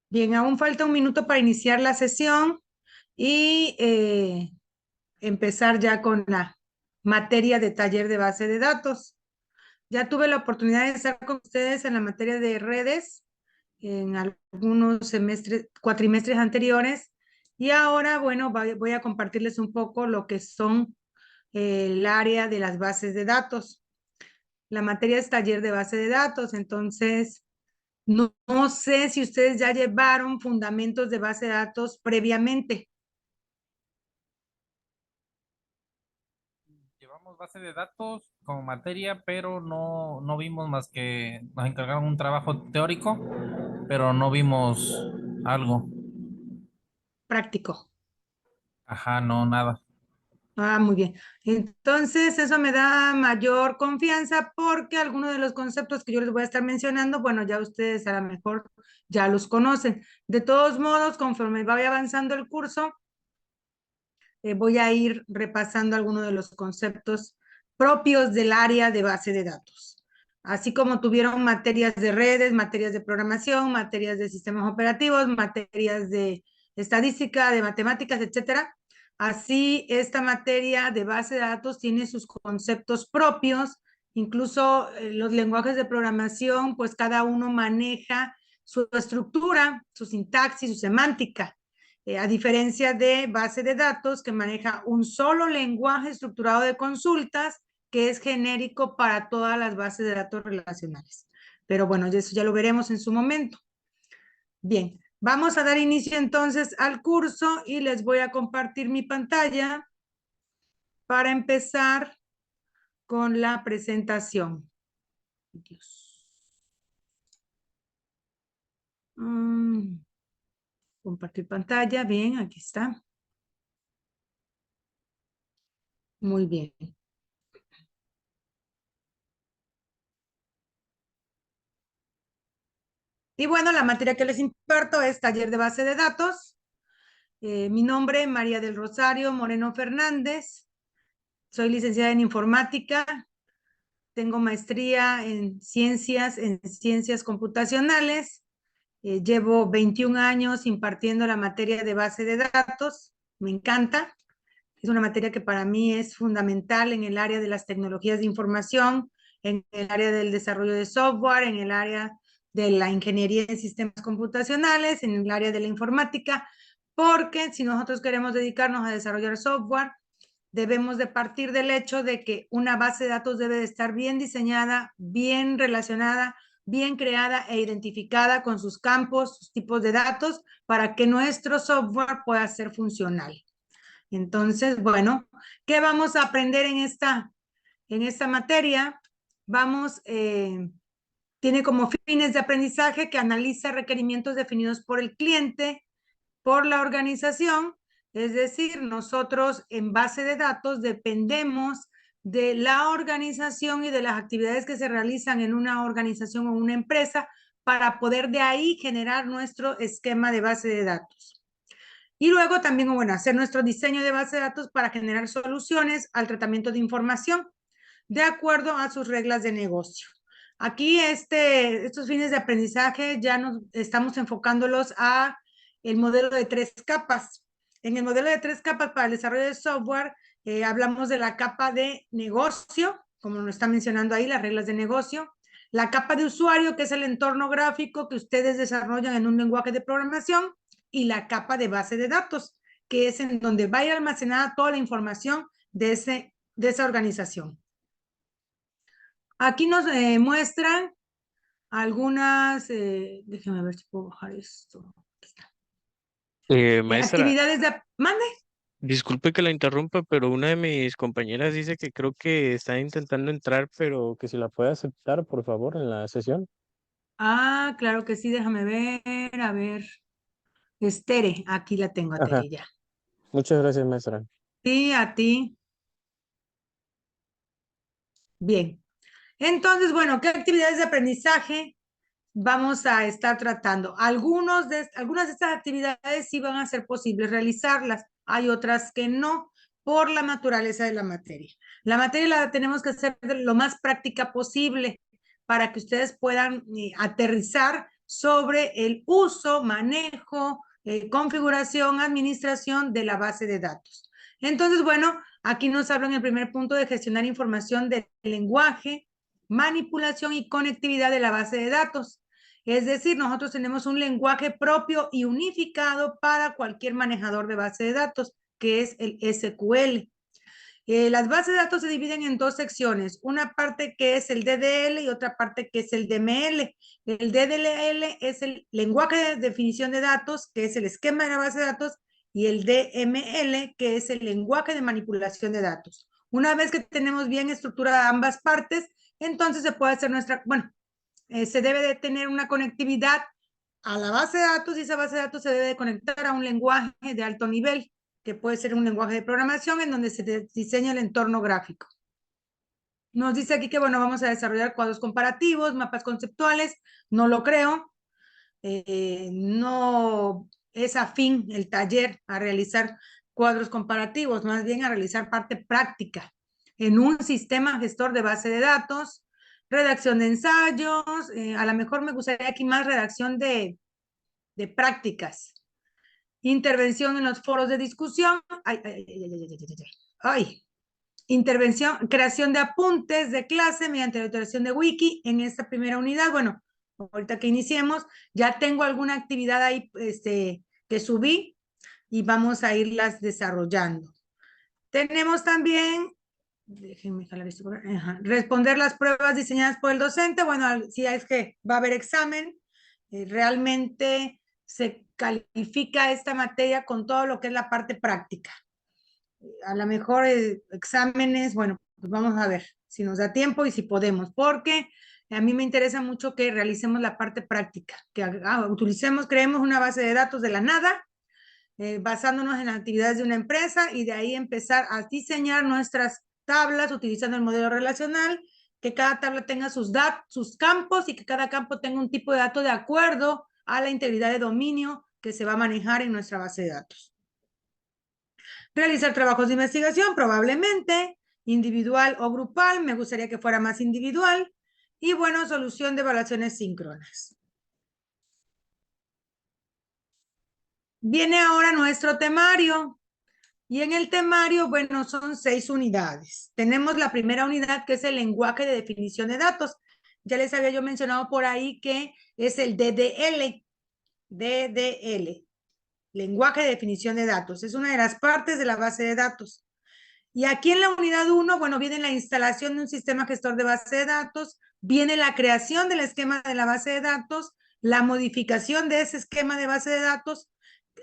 Bien, aún falta un minuto para iniciar la sesión y empezar ya con la materia de taller de base de datos. Ya tuve la oportunidad de estar con ustedes en la materia de redes en algunos semestres, cuatrimestres anteriores y ahora, bueno, voy a compartirles un poco lo que son el área de las bases de datos. La materia es taller de base de datos, entonces no sé si ustedes ya llevaron fundamentos de base de datos previamente. Llevamos base de datos como materia, pero no vimos más que nos encargaron un trabajo teórico, pero no vimos algo. Práctico. Ajá, no, nada. Ah, muy bien. Entonces, eso me da mayor confianza porque algunos de los conceptos que yo les voy a estar mencionando, bueno, ya ustedes a lo mejor ya los conocen. De todos modos, conforme vaya avanzando el curso, voy a ir repasando algunos de los conceptos propios del área de base de datos. Así como tuvieron materias de redes, materias de programación, materias de sistemas operativos, materias de estadística, de matemáticas, etcétera. Así, esta materia de base de datos tiene sus conceptos propios, incluso los lenguajes de programación, pues cada uno maneja su estructura, su sintaxis, su semántica. A diferencia de base de datos que maneja un solo lenguaje estructurado de consultas que es genérico para todas las bases de datos relacionales. Pero bueno, eso ya lo veremos en su momento. Bien, vamos a dar inicio entonces al curso y les voy a compartir mi pantalla para empezar con la presentación. Dios. Compartir pantalla, bien, aquí está. Muy bien. Y bueno, la materia que les imparto es taller de base de datos. Mi nombre es María del Rosario Moreno Fernández. Soy licenciada en informática. Tengo maestría en ciencias computacionales. Llevo 21 años impartiendo la materia de base de datos. Me encanta. Es una materia que para mí es fundamental en el área de las tecnologías de información, en el área del desarrollo de software, en el área de la ingeniería en sistemas computacionales, en el área de la informática, porque si nosotros queremos dedicarnos a desarrollar software, debemos de partir del hecho de que una base de datos debe de estar bien diseñada, bien relacionada, bien creada e identificada con sus campos, sus tipos de datos, para que nuestro software pueda ser funcional. Entonces, bueno, ¿qué vamos a aprender en esta materia? Tiene como fines de aprendizaje que analiza requerimientos definidos por el cliente, por la organización, es decir, nosotros en base de datos dependemos de la organización y de las actividades que se realizan en una organización o una empresa para poder de ahí generar nuestro esquema de base de datos. Y luego también, bueno, hacer nuestro diseño de base de datos para generar soluciones al tratamiento de información de acuerdo a sus reglas de negocio. Aquí estos fines de aprendizaje ya nos estamos enfocándolos a el modelo de 3 capas. En el modelo de 3 capas para el desarrollo de software, hablamos de la capa de negocio, como lo está mencionando ahí, las reglas de negocio, la capa de usuario, que es el entorno gráfico que ustedes desarrollan en un lenguaje de programación, y la capa de base de datos, que es en donde va a ir almacenada toda la información de esa organización. Aquí nos muestran algunas, déjenme ver si puedo bajar esto. Maestra, Actividades de... Mande. disculpe que la interrumpa, pero una de mis compañeras dice que creo que está intentando entrar, pero que si la puede aceptar, por favor, en la sesión. Ah, claro que sí, déjame ver, a ver. Tere, aquí la tengo a Ajá, Tere ya. muchas gracias, maestra. Sí, a ti. Bien. Entonces, bueno, ¿qué actividades de aprendizaje vamos a estar tratando? Algunas de estas actividades sí van a ser posibles realizarlas, hay otras que no, por la naturaleza de la materia. La materia la tenemos que hacer lo más práctica posible para que ustedes puedan aterrizar sobre el uso, manejo, configuración, administración de la base de datos. Entonces, bueno, aquí nos hablan en el primer punto de gestionar información del lenguaje, manipulación y conectividad de la base de datos. Es decir, nosotros tenemos un lenguaje propio y unificado para cualquier manejador de base de datos, que es el SQL. Las bases de datos se dividen en dos secciones, una parte que es el DDL y otra parte que es el DML. El DDL es el lenguaje de definición de datos, que es el esquema de la base de datos, y el DML, que es el lenguaje de manipulación de datos. Una vez que tenemos bien estructuradas ambas partes, entonces se puede hacer se debe de tener una conectividad a la base de datos y esa base de datos se debe de conectar a un lenguaje de alto nivel, que puede ser un lenguaje de programación en donde se diseña el entorno gráfico. Nos dice aquí que, bueno, vamos a desarrollar cuadros comparativos, mapas conceptuales. No lo creo. No es afín el taller a realizar cuadros comparativos, más bien a realizar parte práctica en un sistema gestor de base de datos, redacción de ensayos, a lo mejor me gustaría aquí más redacción de prácticas. Intervención en los foros de discusión. Intervención, creación de apuntes de clase mediante la utilización de wiki en esta primera unidad. Bueno, ahorita que iniciemos, ya tengo alguna actividad ahí que subí y vamos a irlas desarrollando. Tenemos también, déjenme jalar esto, responder las pruebas diseñadas por el docente. Bueno, si es que va a haber examen, realmente se califica esta materia con todo lo que es la parte práctica. A lo mejor exámenes, bueno, pues vamos a ver si nos da tiempo y si podemos, porque a mí me interesa mucho que realicemos la parte práctica, que creemos una base de datos de la nada, basándonos en las actividades de una empresa y de ahí empezar a diseñar nuestras tablas utilizando el modelo relacional, que cada tabla tenga sus campos y que cada campo tenga un tipo de dato de acuerdo a la integridad de dominio que se va a manejar en nuestra base de datos. Realizar trabajos de investigación, probablemente, individual o grupal, me gustaría que fuera más individual, y bueno, solución de evaluaciones síncronas. Viene ahora nuestro temario, y en el temario, bueno, son 6 unidades. Tenemos la primera unidad que es el lenguaje de definición de datos. Ya les había yo mencionado por ahí que es el DDL, lenguaje de definición de datos. Es una de las partes de la base de datos. Y aquí en la unidad 1, bueno, viene la instalación de un sistema gestor de base de datos, viene la creación del esquema de la base de datos, la modificación de ese esquema de base de datos.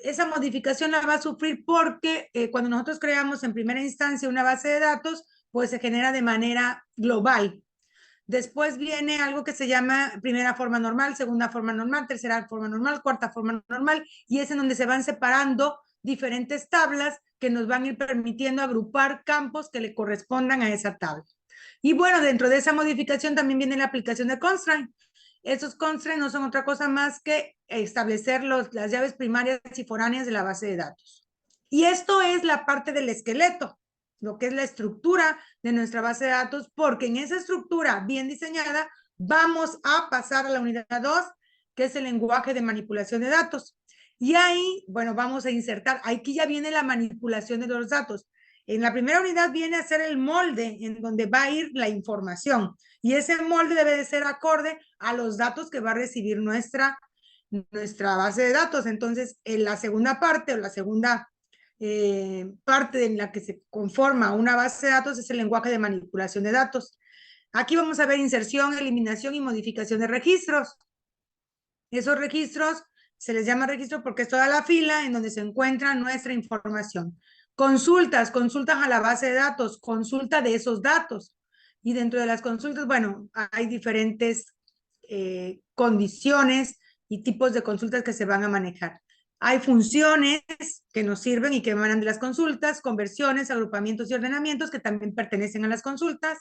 Esa modificación la va a sufrir porque cuando nosotros creamos en primera instancia una base de datos, pues se genera de manera global. Después viene algo que se llama primera forma normal, segunda forma normal, tercera forma normal, cuarta forma normal, y es en donde se van separando diferentes tablas que nos van a ir permitiendo agrupar campos que le correspondan a esa tabla. Y bueno, dentro de esa modificación también viene la aplicación de constraint. Esos constraints no son otra cosa más que establecer las llaves primarias y foráneas de la base de datos. Y esto es la parte del esqueleto, lo que es la estructura de nuestra base de datos, porque en esa estructura bien diseñada vamos a pasar a la unidad 2, que es el lenguaje de manipulación de datos. Y ahí, bueno, vamos a insertar, aquí ya viene la manipulación de los datos. En la primera unidad viene a ser el molde en donde va a ir la información. Y ese molde debe de ser acorde a los datos que va a recibir nuestra base de datos. Entonces, en la segunda parte o la segunda parte en la que se conforma una base de datos es el lenguaje de manipulación de datos. Aquí vamos a ver inserción, eliminación y modificación de registros. Esos registros se les llama registro porque es toda la fila en donde se encuentra nuestra información. Consultas a la base de datos, consulta de esos datos. Y dentro de las consultas, bueno, hay diferentes condiciones y tipos de consultas que se van a manejar. Hay funciones que nos sirven y que emanan de las consultas, conversiones, agrupamientos y ordenamientos que también pertenecen a las consultas,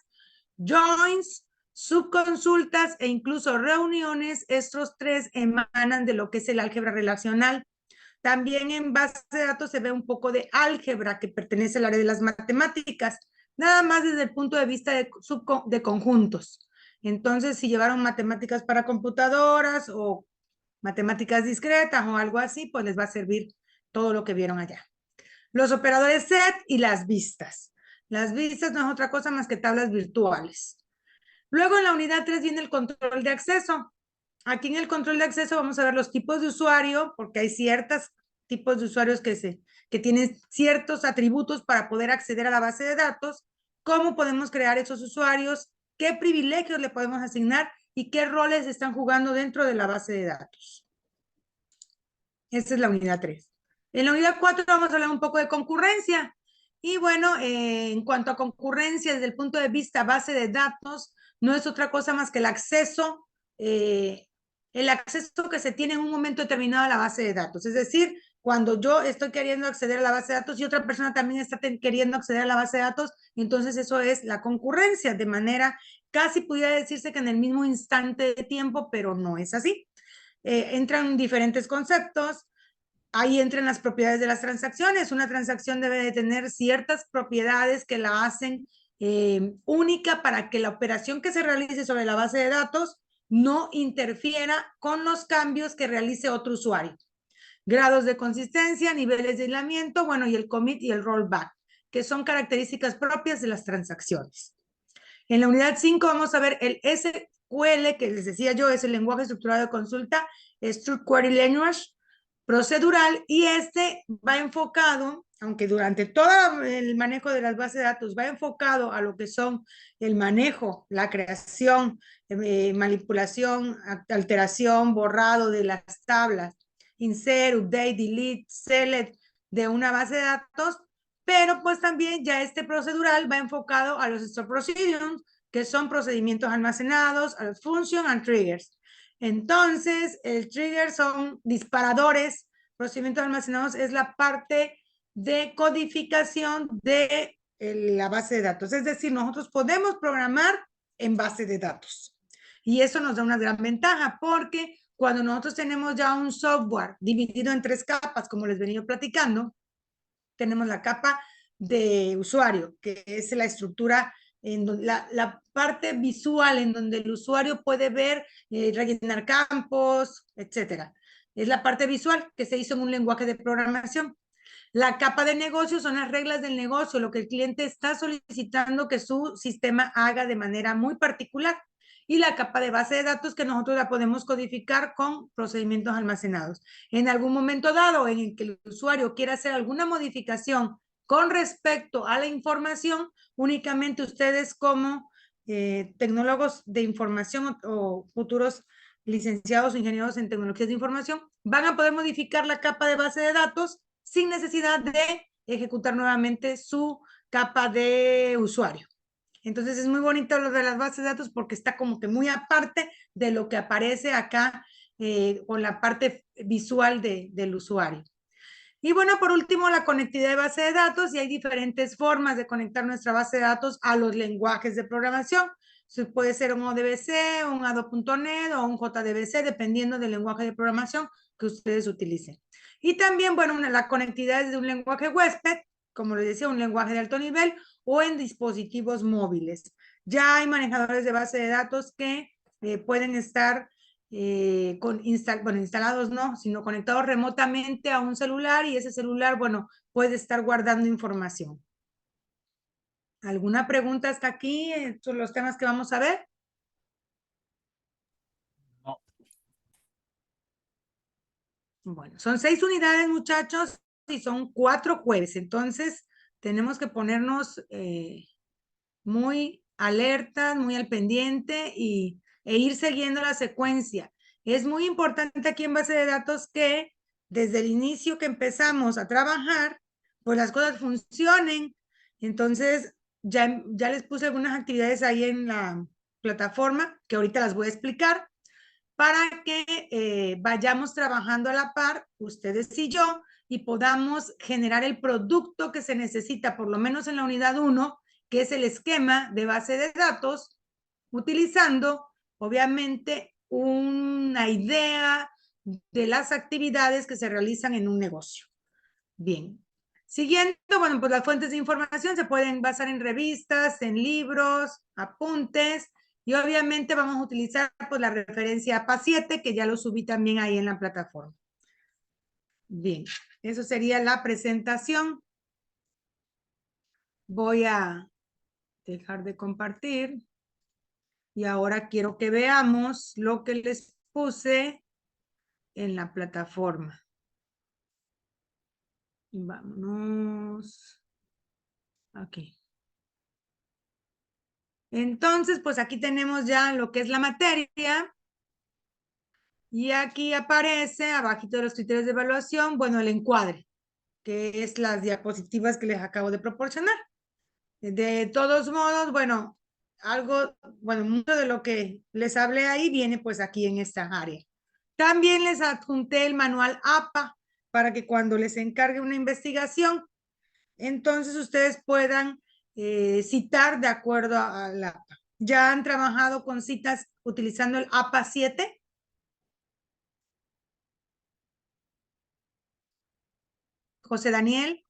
joins, subconsultas e incluso reuniones. Estos 3 emanan de lo que es el álgebra relacional. También en base de datos se ve un poco de álgebra que pertenece al área de las matemáticas, nada más desde el punto de vista de conjuntos. Entonces, si llevaron matemáticas para computadoras o matemáticas discretas o algo así, pues les va a servir todo lo que vieron allá. Los operadores set y las vistas. Las vistas no es otra cosa más que tablas virtuales. Luego en la unidad 3 viene el control de acceso. Aquí en el control de acceso vamos a ver los tipos de usuario, porque hay ciertos tipos de usuarios que tienen ciertos atributos para poder acceder a la base de datos, cómo podemos crear esos usuarios, qué privilegios le podemos asignar y qué roles están jugando dentro de la base de datos. Esa es la unidad 3. En la unidad 4 vamos a hablar un poco de concurrencia. Y bueno, en cuanto a concurrencia desde el punto de vista base de datos, no es otra cosa más que el acceso que se tiene en un momento determinado a la base de datos. Es decir, cuando yo estoy queriendo acceder a la base de datos y otra persona también está queriendo acceder a la base de datos, entonces eso es la concurrencia, de manera casi pudiera decirse que en el mismo instante de tiempo, pero no es así. Entran diferentes conceptos. Ahí entran las propiedades de las transacciones. Una transacción debe de tener ciertas propiedades que la hacen única para que la operación que se realice sobre la base de datos no interfiera con los cambios que realice otro usuario. Grados de consistencia, niveles de aislamiento, bueno, y el commit y el rollback, que son características propias de las transacciones. En la unidad 5 vamos a ver el SQL, que les decía yo, es el lenguaje estructurado de consulta, Structured Query Language, procedural, y este va enfocado, aunque durante todo el manejo de las bases de datos va enfocado a lo que son el manejo, la creación, manipulación, alteración, borrado de las tablas, insert, update, delete, select de una base de datos, pero pues también ya este procedural va enfocado a los stored procedures, que son procedimientos almacenados, a los functions and triggers. Entonces, el trigger son disparadores, procedimientos almacenados es la parte de codificación de la base de datos. Es decir, nosotros podemos programar en base de datos. Y eso nos da una gran ventaja porque cuando nosotros tenemos ya un software dividido en 3 capas, como les venía platicando, tenemos la capa de usuario, que es la estructura, la parte visual en donde el usuario puede ver, rellenar campos, etcétera. Es la parte visual que se hizo en un lenguaje de programación. La capa de negocio son las reglas del negocio, lo que el cliente está solicitando que su sistema haga de manera muy particular. Y la capa de base de datos que nosotros la podemos codificar con procedimientos almacenados. En algún momento dado en el que el usuario quiera hacer alguna modificación con respecto a la información, únicamente ustedes como tecnólogos de información o futuros licenciados o ingenieros en tecnologías de información van a poder modificar la capa de base de datos sin necesidad de ejecutar nuevamente su capa de usuario. Entonces es muy bonito lo de las bases de datos porque está como que muy aparte de lo que aparece acá con la parte visual del usuario. Y bueno, por último, la conectividad de base de datos, y hay diferentes formas de conectar nuestra base de datos a los lenguajes de programación. Puede ser un ODBC, un ADO.NET o un JDBC, dependiendo del lenguaje de programación que ustedes utilicen. Y también, bueno, la conectividad de un lenguaje huésped, como les decía, un lenguaje de alto nivel, o en dispositivos móviles. Ya hay manejadores de base de datos que pueden estar instalados no, sino conectados remotamente a un celular y ese celular, bueno, puede estar guardando información. ¿Alguna pregunta hasta aquí sobre los temas que vamos a ver? No. Bueno, son 6 unidades, muchachos, y son 4 jueves, entonces tenemos que ponernos muy alertas, muy al pendiente e ir siguiendo la secuencia. Es muy importante aquí en base de datos que desde el inicio que empezamos a trabajar, pues las cosas funcionen. Entonces, ya les puse algunas actividades ahí en la plataforma que ahorita las voy a explicar para que vayamos trabajando a la par, ustedes y yo, y podamos generar el producto que se necesita, por lo menos en la unidad 1, que es el esquema de base de datos, utilizando, obviamente, una idea de las actividades que se realizan en un negocio. Bien. Siguiendo, bueno, pues las fuentes de información se pueden basar en revistas, en libros, apuntes, Y obviamente vamos a utilizar pues la referencia APA 7, que ya lo subí también ahí en la plataforma. Bien, eso sería la presentación. Voy a dejar de compartir. Y ahora quiero que veamos lo que les puse en la plataforma. Vámonos. Aquí. Entonces, pues aquí tenemos ya lo que es la materia. Y aquí aparece, abajito de los criterios de evaluación, bueno, el encuadre, que es las diapositivas que les acabo de proporcionar. De todos modos, bueno, mucho de lo que les hablé ahí viene pues aquí en esta área. También les adjunté el manual APA para que cuando les encargue una investigación, entonces ustedes puedan citar de acuerdo al APA. ¿Ya han trabajado con citas utilizando el APA 7? José Daniel.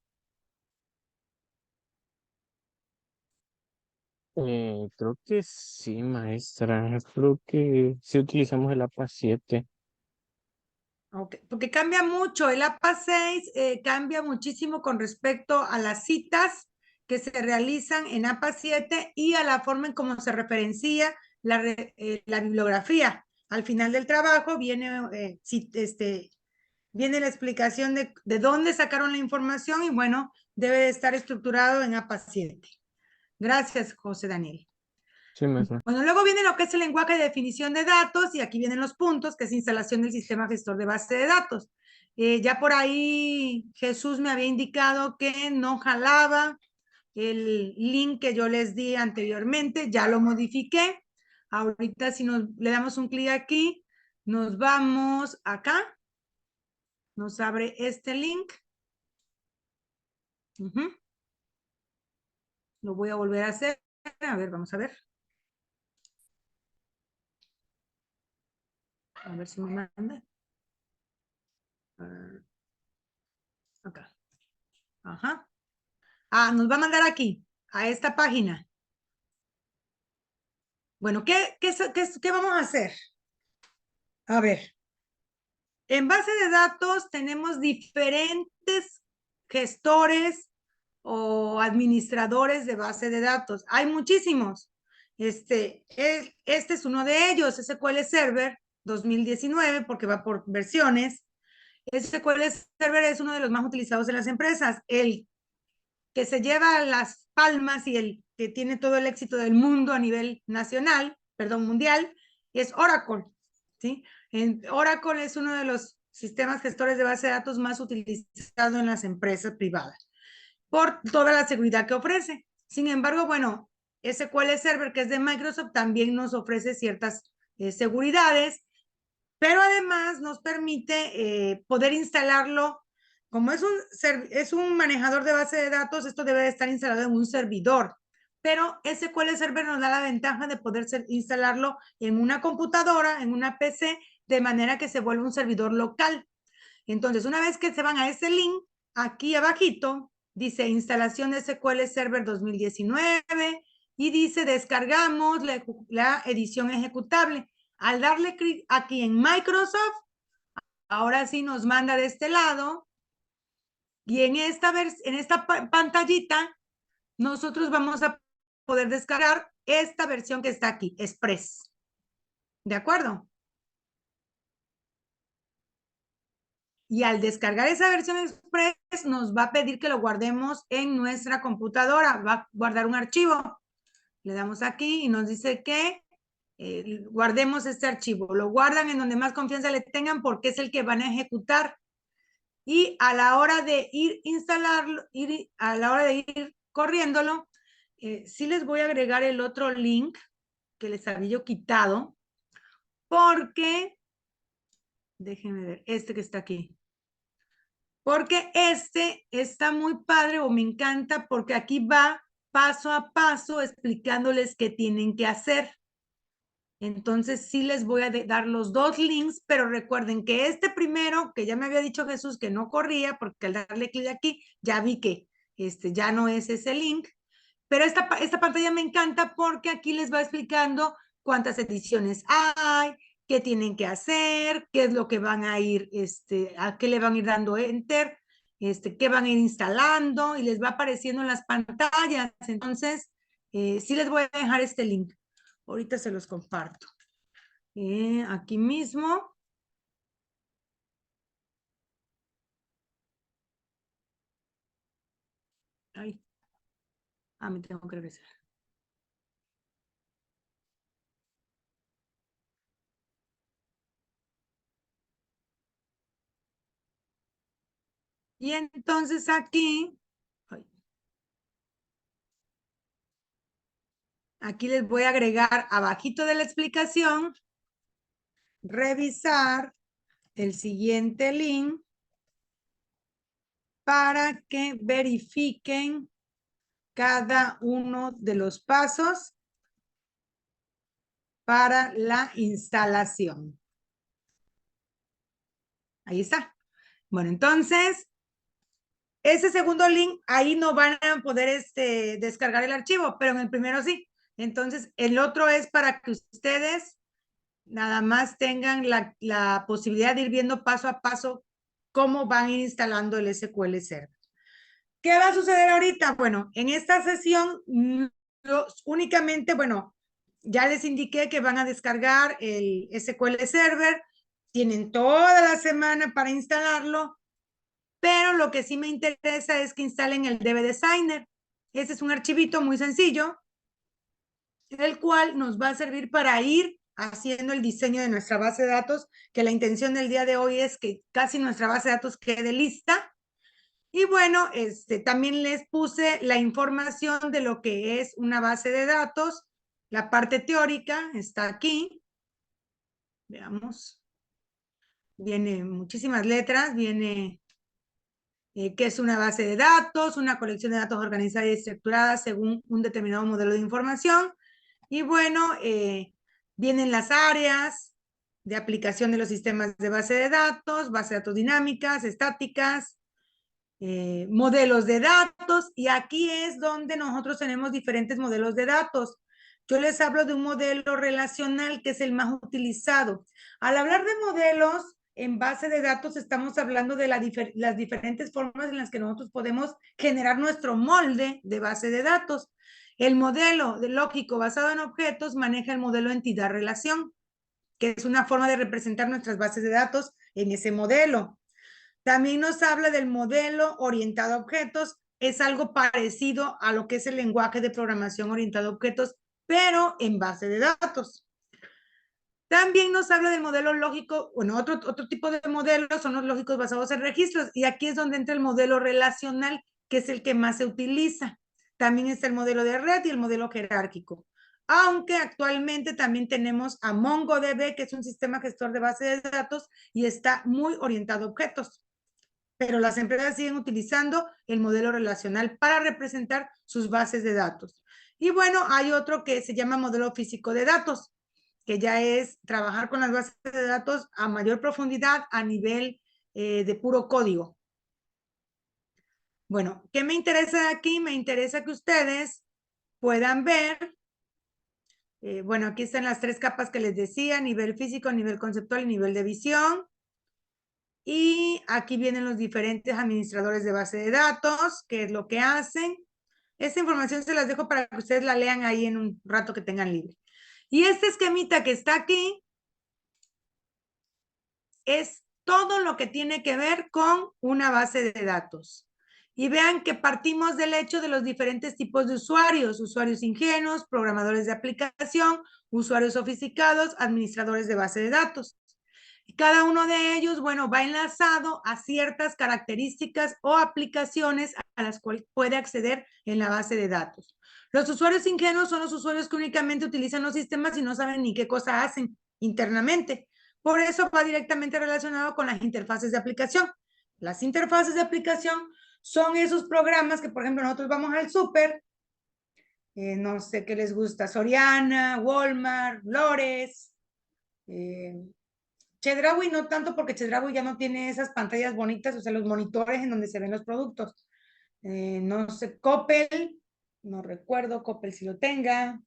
Creo que sí, maestra. Creo que sí utilizamos el APA 7. Okay. Porque cambia mucho, el APA 6 cambia muchísimo con respecto a las citas que se realizan en APA 7 y a la forma en cómo se referencia la bibliografía. Al final del trabajo viene, viene la explicación de dónde sacaron la información y bueno, debe de estar estructurado en APA 7. Gracias, José Daniel. Sí, maestra. Bueno, luego viene lo que es el lenguaje de definición de datos y aquí vienen los puntos, que es instalación del sistema gestor de base de datos. Ya por ahí Jesús me había indicado que no jalaba el link que yo les di anteriormente, ya lo modifiqué. Ahorita si le damos un clic aquí, nos vamos acá, nos abre este link. Lo voy a volver a hacer. A ver, vamos a ver. A ver si me manda. Acá. Ajá. Nos va a mandar aquí, a esta página. Bueno, ¿qué vamos a hacer? A ver, en base de datos tenemos diferentes gestores o administradores de base de datos. Hay muchísimos. Este es uno de ellos, SQL Server 2019, porque va por versiones. SQL Server es uno de los más utilizados en las empresas. El que se lleva las palmas y el que tiene todo el éxito del mundo a nivel nacional, perdón, mundial, es Oracle, ¿sí? Oracle es uno de los sistemas gestores de base de datos más utilizados en las empresas privadas por toda la seguridad que ofrece. Sin embargo, bueno, SQL Server, que es de Microsoft, también nos ofrece ciertas seguridades, pero además nos permite poder instalarlo. Como es un manejador de base de datos, esto debe de estar instalado en un servidor, pero SQL Server nos da la ventaja de poder instalarlo en una computadora, en una PC, de manera que se vuelva un servidor local. Entonces, una vez que se van a ese link, aquí abajito, dice instalación de SQL Server 2019 y dice descargamos la edición ejecutable. Al darle clic aquí en Microsoft, ahora sí nos manda de este lado y en esta pantallita nosotros vamos a poder descargar esta versión que está aquí, Express. ¿De acuerdo? Y al descargar esa versión Express nos va a pedir que lo guardemos en nuestra computadora. Va a guardar un archivo. Le damos aquí y nos dice que guardemos este archivo. Lo guardan en donde más confianza le tengan porque es el que van a ejecutar. Y a la hora de a la hora de ir corriéndolo, sí les voy a agregar el otro link que les había yo quitado, porque, déjenme ver, este que está aquí. Porque este está muy padre o me encanta porque aquí va paso a paso explicándoles qué tienen que hacer. Entonces sí les voy a dar los dos links, pero recuerden que este primero, que ya me había dicho Jesús que no corría, porque al darle clic aquí ya vi que ya no es ese link, pero esta pantalla me encanta porque aquí les va explicando cuántas ediciones hay, qué tienen que hacer, qué es lo que van a ir, a qué le van a ir dando enter, qué van a ir instalando, y les va apareciendo en las pantallas. Entonces, sí les voy a dejar este link. Ahorita se los comparto. Aquí mismo. Ay. Me tengo que regresar. Y entonces aquí les voy a agregar abajito de la explicación, revisar el siguiente link para que verifiquen cada uno de los pasos para la instalación. Ahí está. Bueno, entonces, ese segundo link, ahí no van a poder descargar el archivo, pero en el primero sí. Entonces, el otro es para que ustedes nada más tengan la posibilidad de ir viendo paso a paso cómo van a ir instalando el SQL Server. ¿Qué va a suceder ahorita? Bueno, en esta sesión únicamente, bueno, ya les indiqué que van a descargar el SQL Server, tienen toda la semana para instalarlo, pero lo que sí me interesa es que instalen el DB Designer. Ese es un archivito muy sencillo, el cual nos va a servir para ir haciendo el diseño de nuestra base de datos, que la intención del día de hoy es que casi nuestra base de datos quede lista. Y bueno, también les puse la información de lo que es una base de datos. La parte teórica está aquí. Veamos. Viene muchísimas letras, viene qué es una base de datos, una colección de datos organizada y estructurada según un determinado modelo de información. Y bueno, vienen las áreas de aplicación de los sistemas de base de datos dinámicas, estáticas, modelos de datos, y aquí es donde nosotros tenemos diferentes modelos de datos. Yo les hablo de un modelo relacional que es el más utilizado. Al hablar de modelos en base de datos, estamos hablando de las diferentes formas en las que nosotros podemos generar nuestro molde de base de datos. El modelo de lógico basado en objetos maneja el modelo entidad-relación, que es una forma de representar nuestras bases de datos en ese modelo. También nos habla del modelo orientado a objetos. Es algo parecido a lo que es el lenguaje de programación orientado a objetos, pero en base de datos. También nos habla del modelo lógico, bueno, otro tipo de modelos son los lógicos basados en registros, y aquí es donde entra el modelo relacional, que es el que más se utiliza. También está el modelo de red y el modelo jerárquico. Aunque actualmente también tenemos a MongoDB, que es un sistema gestor de base de datos y está muy orientado a objetos. Pero las empresas siguen utilizando el modelo relacional para representar sus bases de datos. Y bueno, hay otro que se llama modelo físico de datos, que ya es trabajar con las bases de datos a mayor profundidad a nivel de puro código. Bueno, ¿qué me interesa aquí? Me interesa que ustedes puedan ver, bueno, aquí están las 3 capas que les decía: nivel físico, nivel conceptual y nivel de visión. Y aquí vienen los diferentes administradores de base de datos, qué es lo que hacen. Esta información se las dejo para que ustedes la lean ahí en un rato que tengan libre. Y este esquemita que está aquí es todo lo que tiene que ver con una base de datos. Y vean que partimos del hecho de los diferentes tipos de usuarios: usuarios ingenuos, programadores de aplicación, usuarios sofisticados, administradores de base de datos. Y cada uno de ellos, bueno, va enlazado a ciertas características o aplicaciones a las cuales puede acceder en la base de datos. Los usuarios ingenuos son los usuarios que únicamente utilizan los sistemas y no saben ni qué cosa hacen internamente. Por eso va directamente relacionado con las interfaces de aplicación. Las interfaces de aplicación son esos programas que, por ejemplo, nosotros vamos al súper, no sé qué les gusta, Soriana, Walmart, Lores, Chedraui no tanto, porque Chedraui ya no tiene esas pantallas bonitas, o sea, los monitores en donde se ven los productos. No sé, Coppel, no recuerdo, Coppel si lo tenga.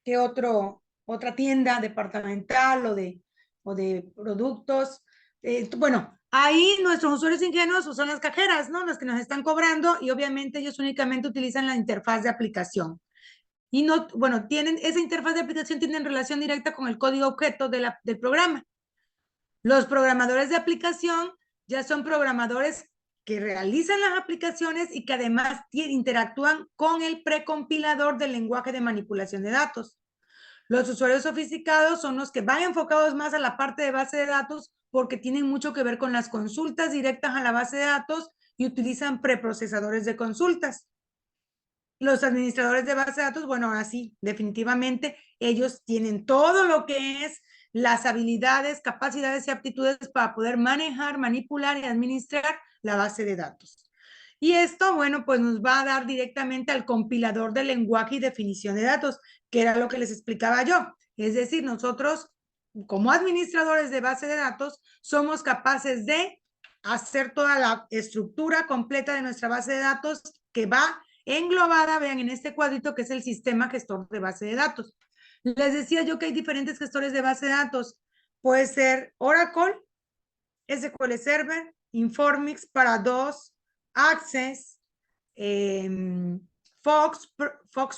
qué otra tienda departamental o de productos. Bueno, ahí nuestros usuarios ingenuos son las cajeras, ¿no? Los que nos están cobrando y obviamente ellos únicamente utilizan la interfaz de aplicación. Y no, bueno, tienen esa interfaz de aplicación, tienen relación directa con el código objeto del programa. Los programadores de aplicación ya son programadores que realizan las aplicaciones y que además interactúan con el precompilador del lenguaje de manipulación de datos. Los usuarios sofisticados son los que van enfocados más a la parte de base de datos porque tienen mucho que ver con las consultas directas a la base de datos y utilizan preprocesadores de consultas. Los administradores de base de datos, bueno, ahora sí, definitivamente ellos tienen todo lo que es las habilidades, capacidades y aptitudes para poder manejar, manipular y administrar la base de datos. Y esto, bueno, pues nos va a dar directamente al compilador de lenguaje y definición de datos, que era lo que les explicaba yo. Es decir, nosotros, como administradores de base de datos, somos capaces de hacer toda la estructura completa de nuestra base de datos que va englobada, vean, en este cuadrito que es el sistema gestor de base de datos. Les decía yo que hay diferentes gestores de base de datos. Puede ser Oracle, SQL Server, Informix para DOS, Access, Fox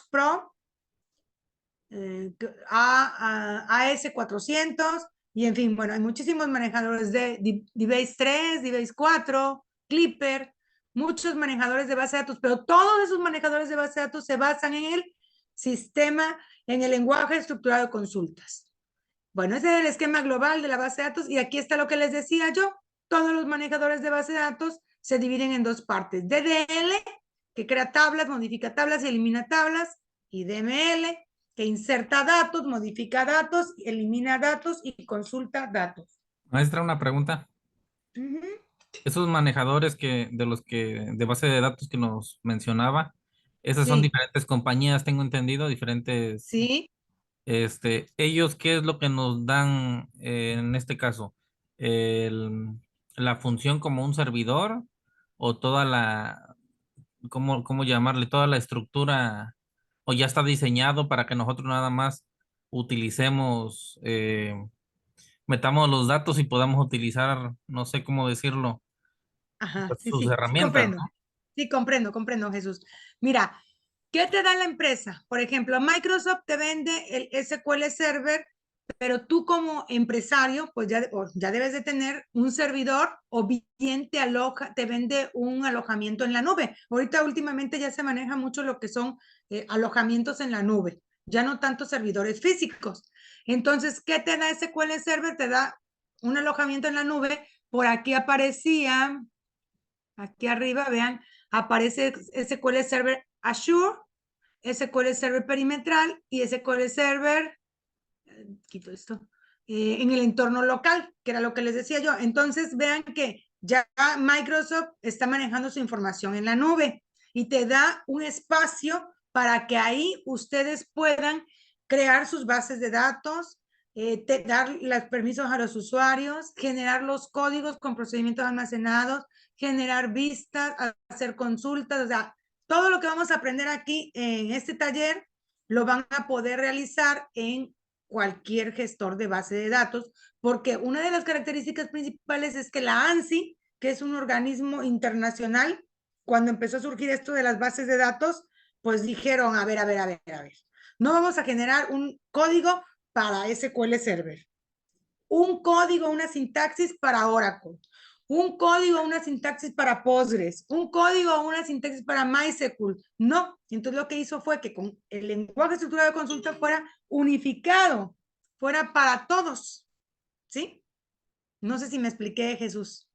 Pro, AS400, y en fin, bueno, hay muchísimos manejadores de DBase 3, DBase 4, Clipper, muchos manejadores de base de datos, pero todos esos manejadores de base de datos se basan en el sistema, en el lenguaje estructurado de consultas. Bueno, ese es el esquema global de la base de datos y aquí está lo que les decía yo. Todos los manejadores de base de datos se dividen en dos partes. DDL, que crea tablas, modifica tablas y elimina tablas, y DML, que inserta datos, modifica datos, elimina datos y consulta datos. Maestra, una pregunta. Esos manejadores de base de datos que nos mencionaba, esas son Sí, diferentes compañías, tengo entendido, diferentes, sí, ellos, ¿qué es lo que nos dan en este caso? El- la función como un servidor o toda ¿cómo llamarle? Toda la estructura, o ya está diseñado para que nosotros nada más utilicemos, metamos los datos y podamos utilizar, no sé cómo decirlo, ajá, sí, sus sí herramientas, comprendo. ¿no? Sí, comprendo, Jesús. Mira, ¿qué te da la empresa? Por ejemplo, Microsoft te vende el SQL Server, pero tú como empresario, pues ya debes de tener un servidor o bien te vende un alojamiento en la nube. Ahorita últimamente ya se maneja mucho lo que son alojamientos en la nube, ya no tanto servidores físicos. Entonces, ¿qué te da SQL Server? Te da un alojamiento en la nube. Por aquí aparecía, aquí arriba, vean, aparece SQL Server Azure, SQL Server perimetral y SQL Server, quito esto, en el entorno local, que era lo que les decía yo. Entonces vean que ya Microsoft está manejando su información en la nube y te da un espacio para que ahí ustedes puedan crear sus bases de datos, dar los permisos a los usuarios, generar los códigos con procedimientos almacenados, generar vistas, hacer consultas, o sea, todo lo que vamos a aprender aquí en este taller lo van a poder realizar en cualquier gestor de base de datos, porque una de las características principales es que la ANSI, que es un organismo internacional, cuando empezó a surgir esto de las bases de datos, pues dijeron, a ver, no vamos a generar un código para SQL Server, un código, una sintaxis para Oracle, un código, una sintaxis para Postgres, un código, una sintaxis para MySQL. No, entonces lo que hizo fue que con el lenguaje estructurado de consulta fuera unificado, fuera para todos, ¿sí? No sé si me expliqué, Jesús.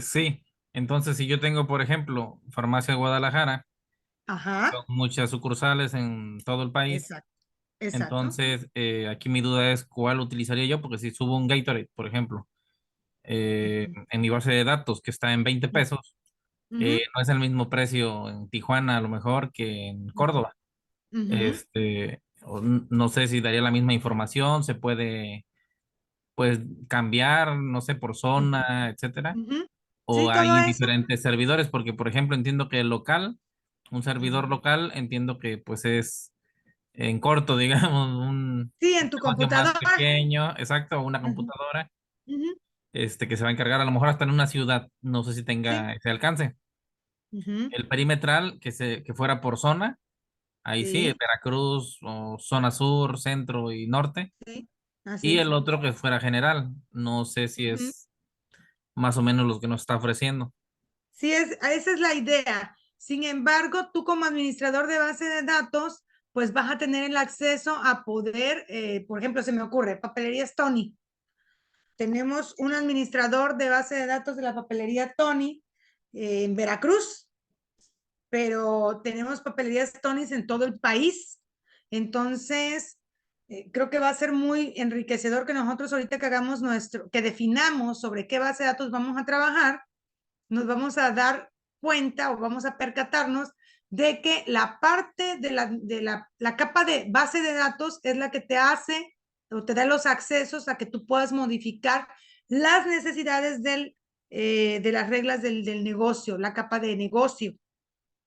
Sí, entonces si yo tengo, por ejemplo, Farmacia Guadalajara, son Ajá, muchas sucursales en todo el país, exacto, exacto. entonces aquí mi duda es cuál utilizaría yo, porque si subo un Gatorade, por ejemplo, en mi base de datos que está en 20 pesos, Uh -huh, no es el mismo precio en Tijuana a lo mejor que en Córdoba. uh -huh, No sé si daría la misma información, se puede pues cambiar, no sé, por uh zona, etcétera, -huh. o Sí, todo hay eso. diferentes servidores, porque por ejemplo entiendo que el local, un Uh servidor -huh. local, entiendo que pues es en corto, digamos, un Sí, en tu negocio más computadora. pequeño, exacto, una Ujú, computadora, ujú, que se va a encargar a lo mejor hasta en una ciudad, no sé si sí, tenga ese alcance. ujú, El perimetral que fuera por zona, ahí sí, sí, Veracruz o zona sur, centro y norte, sí, así y es. el otro que fuera general, no sé si Ujú. es más o menos lo que nos está ofreciendo. Sí, esa es la idea. Sin embargo, tú como administrador de base de datos, pues vas a tener el acceso a poder, por ejemplo, se me ocurre, papelerías Tony. Tenemos un administrador de base de datos de la papelería Tony en Veracruz, pero tenemos papelerías Tonys en todo el país. Entonces, creo que va a ser muy enriquecedor que nosotros ahorita que hagamos que definamos sobre qué base de datos vamos a trabajar, nos vamos a dar cuenta o vamos a percatarnos de que la parte la capa de base de datos es la que te hace o te da los accesos a que tú puedas modificar las necesidades de las reglas del negocio, la capa de negocio.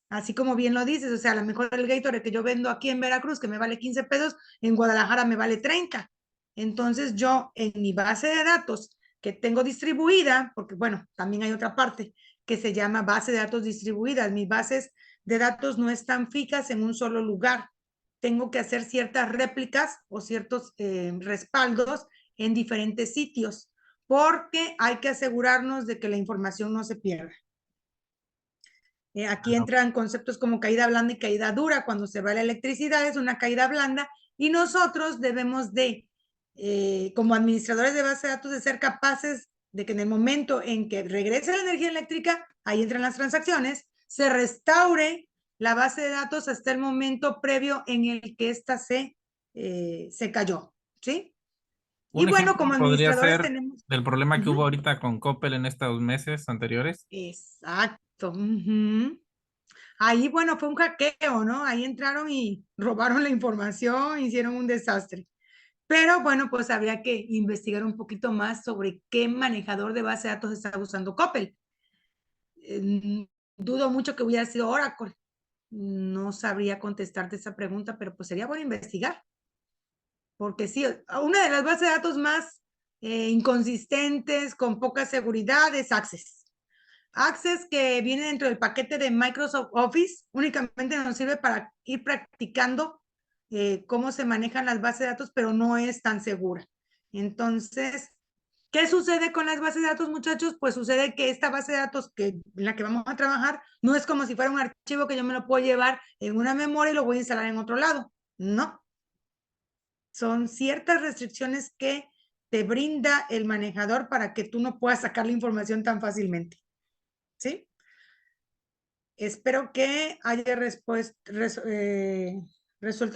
Así como bien lo dices, o sea, a lo mejor el Gatorade que yo vendo aquí en Veracruz, que me vale 15 pesos, en Guadalajara me vale 30. Entonces yo en mi base de datos que tengo distribuida, porque bueno, también hay otra parte que se llama base de datos distribuidas. Mis bases de datos no están fijas en un solo lugar. Tengo que hacer ciertas réplicas o ciertos respaldos en diferentes sitios, porque hay que asegurarnos de que la información no se pierda. Aquí entran conceptos como caída blanda y caída dura. Cuando se va la electricidad es una caída blanda y nosotros debemos de, como administradores de base de datos, de ser capaces de que en el momento en que regrese la energía eléctrica, ahí entran las transacciones, se restaure la base de datos hasta el momento previo en el que ésta se cayó, ¿sí? Y Un bueno, ejemplo como podría administradores ser tenemos... del problema que hubo Ujú, ahorita con Coppel en estos meses anteriores. exacto. Ujú. Ahí, bueno, fue un hackeo, ¿no? Ahí entraron y robaron la información, hicieron un desastre. Pero bueno, pues habría que investigar un poquito más sobre qué manejador de base de datos está usando Coppel. Dudo mucho que hubiera sido Oracle. No sabría contestarte esa pregunta, pero pues sería bueno investigar. Porque sí, una de las bases de datos más inconsistentes, con poca seguridad, es Access. Access, que viene dentro del paquete de Microsoft Office, únicamente nos sirve para ir practicando cómo se manejan las bases de datos, pero no es tan segura. Entonces, ¿qué sucede con las bases de datos, muchachos? Pues sucede que esta base de datos en la que vamos a trabajar no es como si fuera un archivo que yo me lo puedo llevar en una memoria y lo voy a instalar en otro lado. No, son ciertas restricciones que te brinda el manejador para que tú no puedas sacar la información tan fácilmente. ¿Sí? Espero que haya resuelto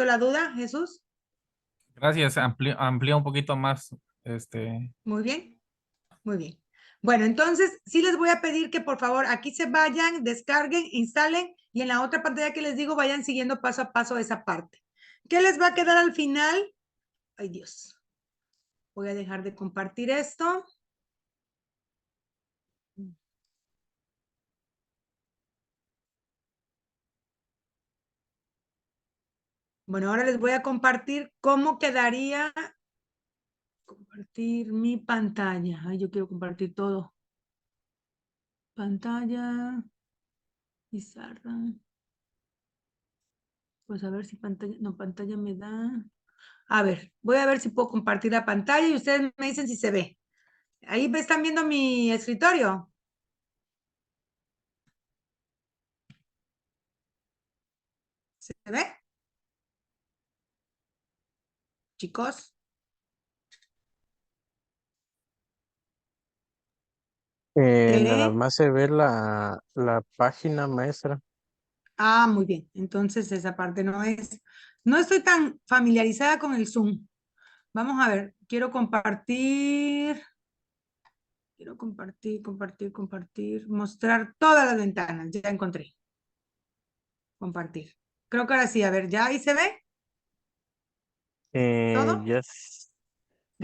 la duda, Jesús. Gracias, amplía un poquito más, este, Muy bien, muy bien. Bueno, entonces sí les voy a pedir que por favor aquí se vayan, descarguen, instalen y en la otra pantalla que les digo vayan siguiendo paso a paso esa parte. ¿Qué les va a quedar al final? Ay, Dios. Voy a dejar de compartir esto. Bueno, ahora les voy a compartir cómo quedaría compartir mi pantalla. Ay, yo quiero compartir todo. Pantalla, pizarra. Pues a ver si pantalla, no, pantalla me da. A ver, voy a ver si puedo compartir la pantalla y ustedes me dicen si se ve. Ahí me están viendo mi escritorio. ¿Se ve? Chicos. Nada Tere. más se ve la página maestra. Ah, muy bien. Entonces esa parte no es. No estoy tan familiarizada con el Zoom. Vamos a ver. Quiero compartir. Quiero compartir. Mostrar todas las ventanas. Ya encontré. Compartir. Creo que ahora sí. A ver, ¿ya ahí se ve todo? Ya, Ya sí,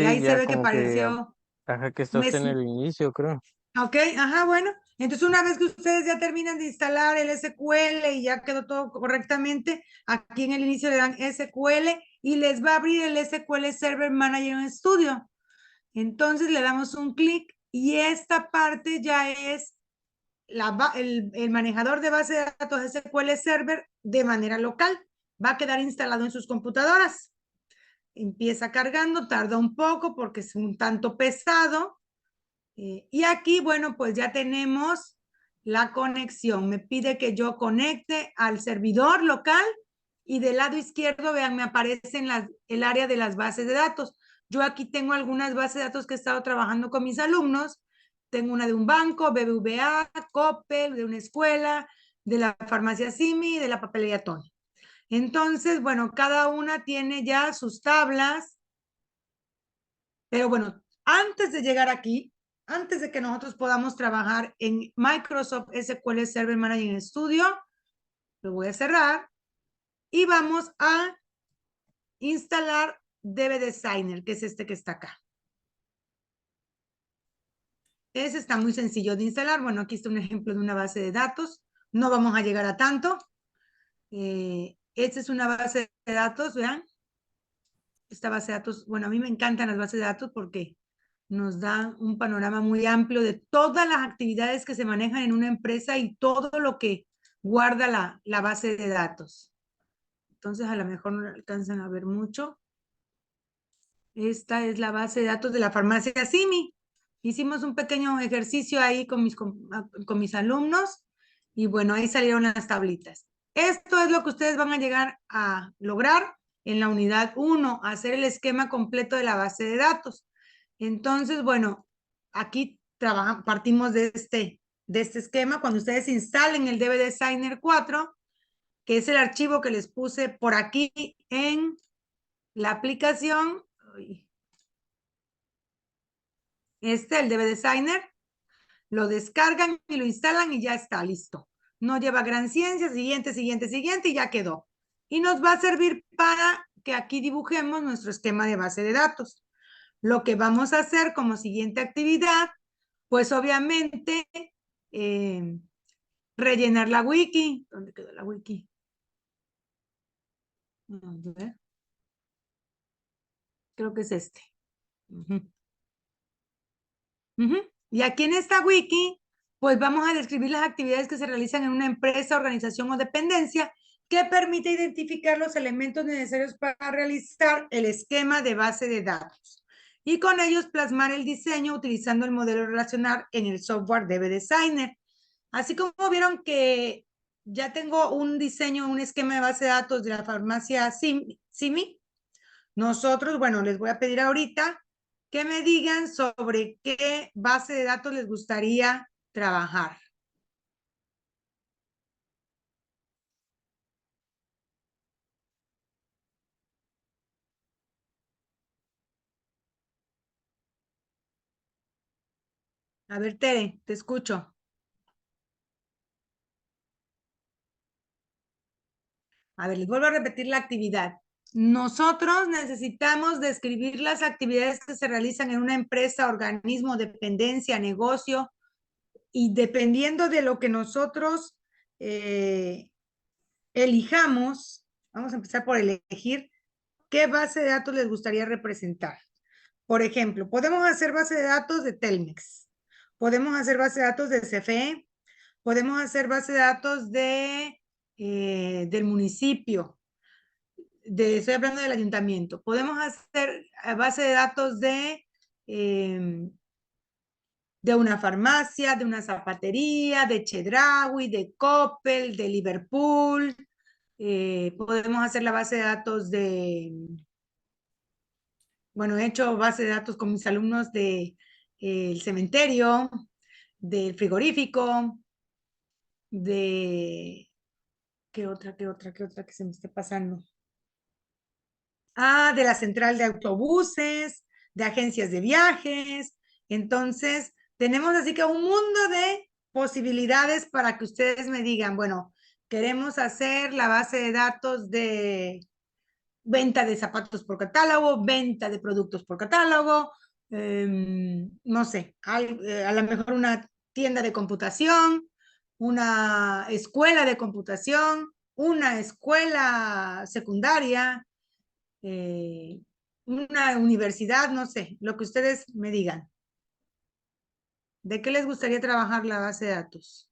ahí se ya ve que como que, pareció ajá, que está un usted en mes. el inicio, creo. Ok, ajá, bueno. Entonces, una vez que ustedes ya terminan de instalar el SQL y ya quedó todo correctamente, aquí en el inicio le dan SQL y les va a abrir el SQL Server Manager en Studio. Entonces le damos un clic y esta parte ya es el manejador de base de datos SQL Server de manera local. Va a quedar instalado en sus computadoras. Empieza cargando, tarda un poco porque es un tanto pesado. Y aquí, bueno, pues ya tenemos la conexión. Me pide que yo conecte al servidor local y del lado izquierdo, vean, me aparecen el área de las bases de datos. Yo aquí tengo algunas bases de datos que he estado trabajando con mis alumnos. Tengo una de un banco, BBVA, Coppel, de una escuela, de la farmacia Simi y de la papelería Tony. Entonces, bueno, cada una tiene ya sus tablas. Pero bueno, antes de llegar aquí, antes de que nosotros podamos trabajar en Microsoft SQL Server Manager Studio, lo voy a cerrar y vamos a instalar DB Designer, que es este que está acá. Ese está muy sencillo de instalar. Bueno, aquí está un ejemplo de una base de datos. No vamos a llegar a tanto. Esta es una base de datos, vean. Esta base de datos, bueno, a mí me encantan las bases de datos porque nos dan un panorama muy amplio de todas las actividades que se manejan en una empresa y todo lo que guarda la base de datos. Entonces, a lo mejor no alcanzan a ver mucho. Esta es la base de datos de la farmacia Simi. Hicimos un pequeño ejercicio ahí con mis alumnos y bueno, ahí salieron las tablitas. Esto es lo que ustedes van a llegar a lograr en la unidad 1, hacer el esquema completo de la base de datos. Entonces, bueno, aquí partimos de este esquema. Cuando ustedes instalen el DB Designer 4, que es el archivo que les puse por aquí en la aplicación, el DB Designer, lo descargan y lo instalan y ya está listo. No lleva gran ciencia, siguiente, siguiente, siguiente y ya quedó. Y nos va a servir para que aquí dibujemos nuestro esquema de base de datos. Lo que vamos a hacer como siguiente actividad, pues obviamente rellenar la wiki. ¿Dónde quedó la wiki? Vamos a ver. Creo que es este. Y aquí en esta wiki, pues vamos a describir las actividades que se realizan en una empresa, organización o dependencia que permite identificar los elementos necesarios para realizar el esquema de base de datos y con ellos plasmar el diseño utilizando el modelo relacional en el software DB Designer. Así como vieron que ya tengo un diseño, un esquema de base de datos de la farmacia Simi, nosotros, bueno, les voy a pedir ahorita que me digan sobre qué base de datos les gustaría trabajar. A ver, Tere, te escucho. A ver, les vuelvo a repetir la actividad. Nosotros necesitamos describir las actividades que se realizan en una empresa, organismo, dependencia, negocio, y dependiendo de lo que nosotros elijamos, vamos a empezar por elegir qué base de datos les gustaría representar. Por ejemplo, podemos hacer base de datos de Telmex, podemos hacer base de datos de CFE, podemos hacer base de datos del municipio, estoy hablando del ayuntamiento, podemos hacer base de datos de una farmacia, de una zapatería, de Chedraui, de Coppel, de Liverpool, podemos hacer la base de datos bueno, he hecho base de datos con mis alumnos del cementerio, del frigorífico, de... ¿Qué otra que se me esté pasando? De la central de autobuses, de agencias de viajes. Entonces, tenemos así que un mundo de posibilidades para que ustedes me digan, bueno, queremos hacer la base de datos de venta de zapatos por catálogo, venta de productos por catálogo, no sé, a lo mejor una tienda de computación, una escuela de computación, una escuela secundaria, una universidad, no sé, lo que ustedes me digan. ¿De qué les gustaría trabajar la base de datos?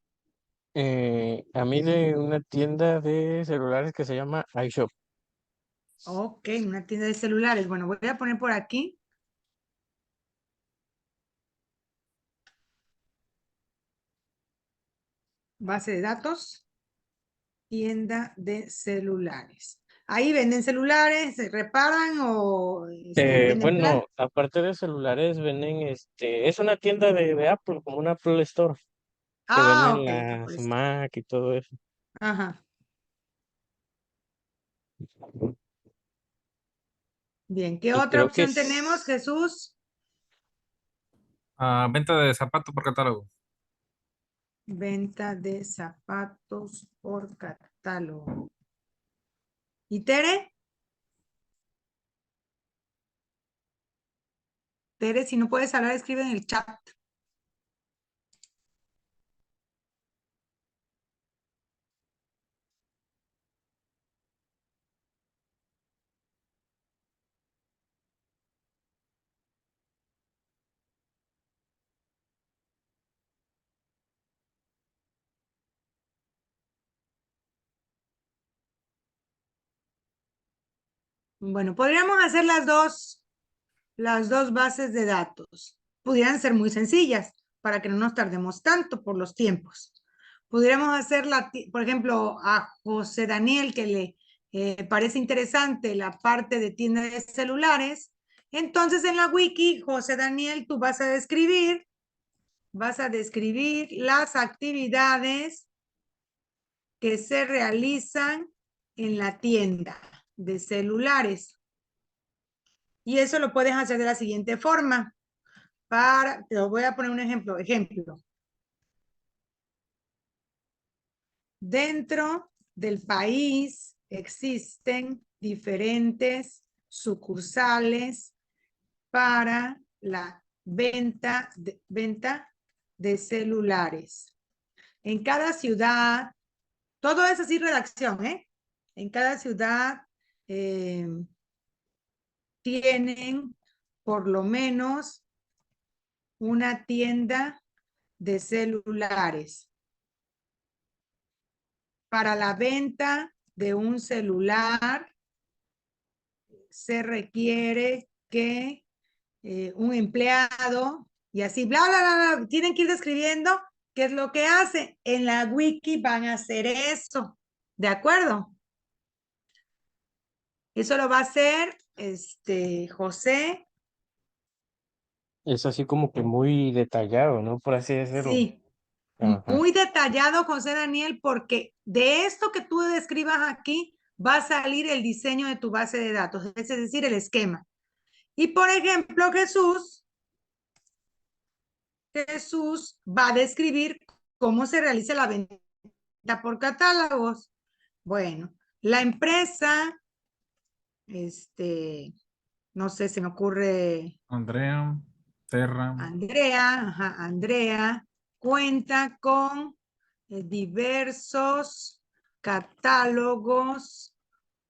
A mí de una tienda de celulares que se llama iShop. Ok, una tienda de celulares. Bueno, voy a poner por aquí. Base de datos, tienda de celulares. Ahí venden celulares, se reparan o venden plan. Bueno, aparte de celulares, venden es una tienda de Apple, como una Apple Store, que Ah, venden ok, las Apple Store. Mac y todo eso. Ajá, bien. ¿Qué Y otra creo que opción tenemos, es, Jesús? Ah, venta de zapatos por catálogo. Venta de zapatos por catálogo. ¿Y Tere? Tere, si no puedes hablar, escribe en el chat. Bueno, podríamos hacer las dos bases de datos. Pudieran ser muy sencillas para que no nos tardemos tanto por los tiempos. Pudiéramos hacer, por ejemplo, a José Daniel, que le parece interesante la parte de tienda de celulares. Entonces, en la wiki, José Daniel, tú vas a describir las actividades que se realizan en la tienda de celulares. Y eso lo puedes hacer de la siguiente forma. Te voy a poner un ejemplo. Dentro del país existen diferentes sucursales para la venta de celulares. En cada ciudad, todo es así redacción, ¿eh? En cada ciudad tienen por lo menos una tienda de celulares. Para la venta de un celular se requiere que un empleado y así, bla, bla, bla, bla, tienen que ir describiendo qué es lo que hace. En la wiki van a hacer eso, ¿de acuerdo? Eso lo va a hacer José. es así como que muy detallado, ¿no? Por así decirlo. Sí, Ajá. muy detallado, José Daniel, porque de esto que tú describas aquí va a salir el diseño de tu base de datos, es decir, el esquema. Y por ejemplo, Jesús va a describir cómo se realiza la venta por catálogos. Bueno, la empresa, no sé, se me ocurre Andrea, Terra. Andrea cuenta con diversos catálogos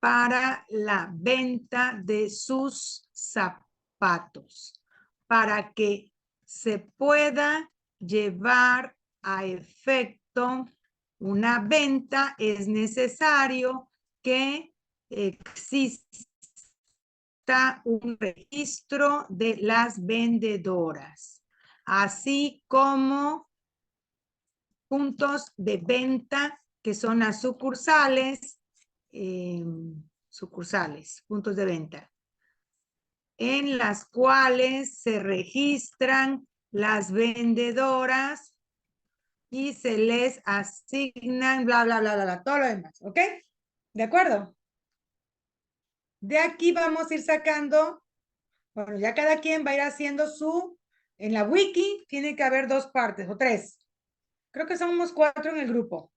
para la venta de sus zapatos, para que se pueda llevar a efecto una venta, es necesario que exista un registro de las vendedoras, así como puntos de venta que son las sucursales, puntos de venta, en las cuales se registran las vendedoras y se les asignan, bla, bla, bla, bla, bla, todo lo demás, ¿ok? ¿De acuerdo? De aquí vamos a ir sacando, bueno, ya cada quien va a ir haciendo en la wiki tiene que haber dos partes o tres. Creo que somos 4 en el grupo.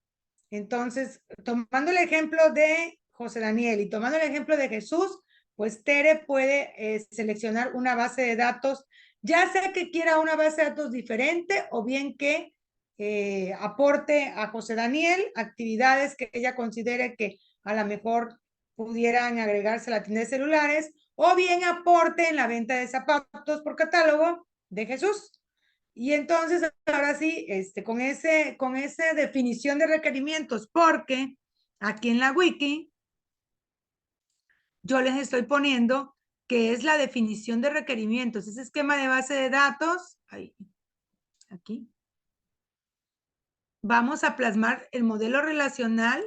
Entonces, tomando el ejemplo de José Daniel y tomando el ejemplo de Jesús, pues Tere puede seleccionar una base de datos Ya sea que quiera una base de datos diferente o bien que aporte a José Daniel actividades que ella considere que a lo mejor pudieran agregarse a la tienda de celulares, o bien aporte en la venta de zapatos por catálogo de Jesús. Y entonces, ahora sí, con esa definición de requerimientos, porque aquí en la wiki yo les estoy poniendo que es la definición de requerimientos, ese esquema de base de datos, ahí, aquí. Vamos a plasmar el modelo relacional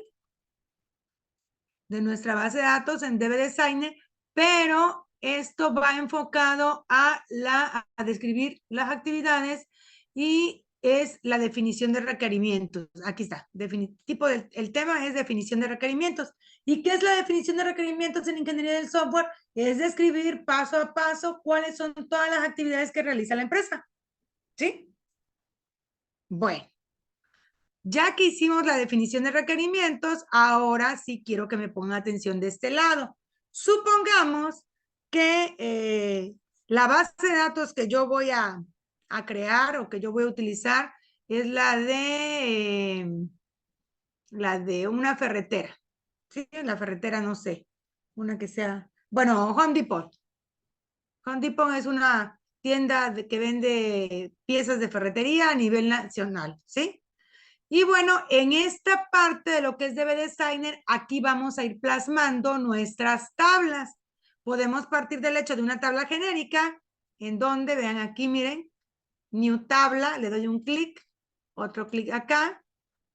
de nuestra base de datos en DB Designer, pero esto va enfocado a describir las actividades y es la definición de requerimientos. Aquí está, el tema es definición de requerimientos. ¿Y qué es la definición de requerimientos en ingeniería del software? Es describir paso a paso cuáles son todas las actividades que realiza la empresa. ¿Sí? Bueno. Ya que hicimos la definición de requerimientos, ahora sí quiero que me pongan atención de este lado. Supongamos que la base de datos que yo voy a crear o que yo voy a utilizar es la de una ferretera. Sí, la ferretera, no sé, una que sea, bueno, Home Depot. Home Depot es una tienda que vende piezas de ferretería a nivel nacional, ¿sí? Y bueno, en esta parte de lo que es DB Designer, aquí vamos a ir plasmando nuestras tablas. Podemos partir del hecho de una tabla genérica, en donde, vean aquí, miren, New Tabla, le doy un clic, otro clic acá,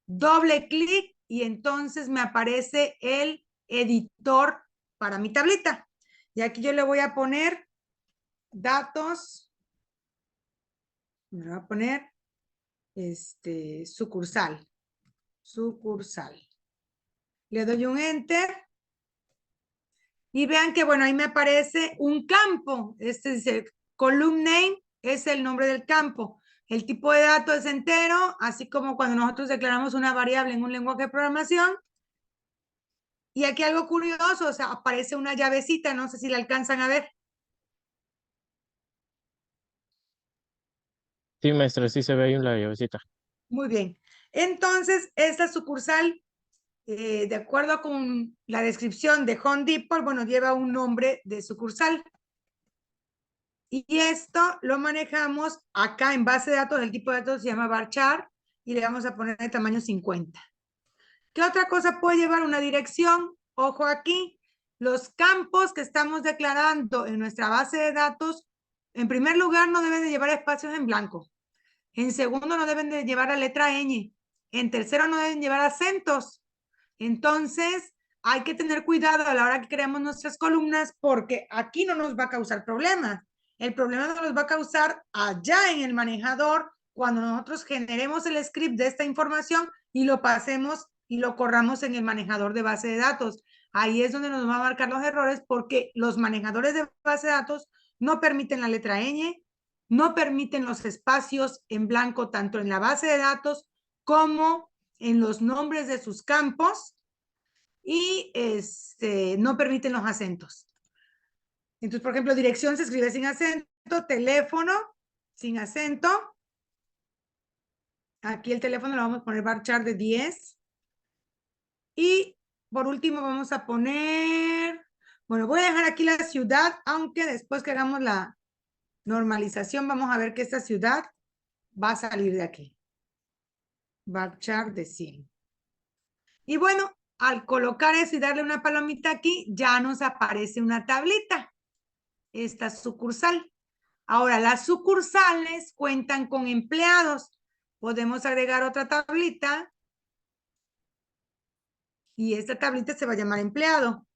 doble clic, y entonces me aparece el editor para mi tablita. Y aquí yo le voy a poner datos, me voy a poner sucursal. Le doy un enter y vean que, bueno, ahí me aparece un campo. Dice column name, es el nombre del campo. El tipo de dato es entero, así como cuando nosotros declaramos una variable en un lenguaje de programación. Y aquí algo curioso, o sea, aparece una llavecita, no sé si la alcanzan a ver. Sí, maestra, sí se ve ahí una llavecita. Muy bien. Entonces, esta sucursal, de acuerdo con la descripción de Home Depot, bueno, lleva un nombre de sucursal. Y esto lo manejamos acá en base de datos. El tipo de datos se llama varchar y le vamos a poner de tamaño 50. ¿Qué otra cosa puede llevar una dirección? Ojo aquí, los campos que estamos declarando en nuestra base de datos, en primer lugar, no deben de llevar espacios en blanco. En segundo, no deben de llevar la letra ñ. En tercero, no deben llevar acentos. Entonces, hay que tener cuidado a la hora que creamos nuestras columnas, porque aquí no nos va a causar problemas. El problema nos los va a causar allá en el manejador cuando nosotros generemos el script de esta información y lo pasemos y lo corramos en el manejador de base de datos. Ahí es donde nos va a marcar los errores, porque los manejadores de base de datos no permiten la letra ñ, no permiten los espacios en blanco tanto en la base de datos como en los nombres de sus campos, y no permiten los acentos. Entonces, por ejemplo, dirección se escribe sin acento, teléfono sin acento. Aquí el teléfono lo vamos a poner varchar de 10. Y por último vamos a poner, bueno, voy a dejar aquí la ciudad, aunque después que hagamos la normalización vamos a ver que esta ciudad va a salir de aquí. Varchar de 100. Y bueno, al colocar eso y darle una palomita aquí, ya nos aparece una tablita. Esta sucursal. Ahora, las sucursales cuentan con empleados. Podemos agregar otra tablita y esta tablita se va a llamar empleado.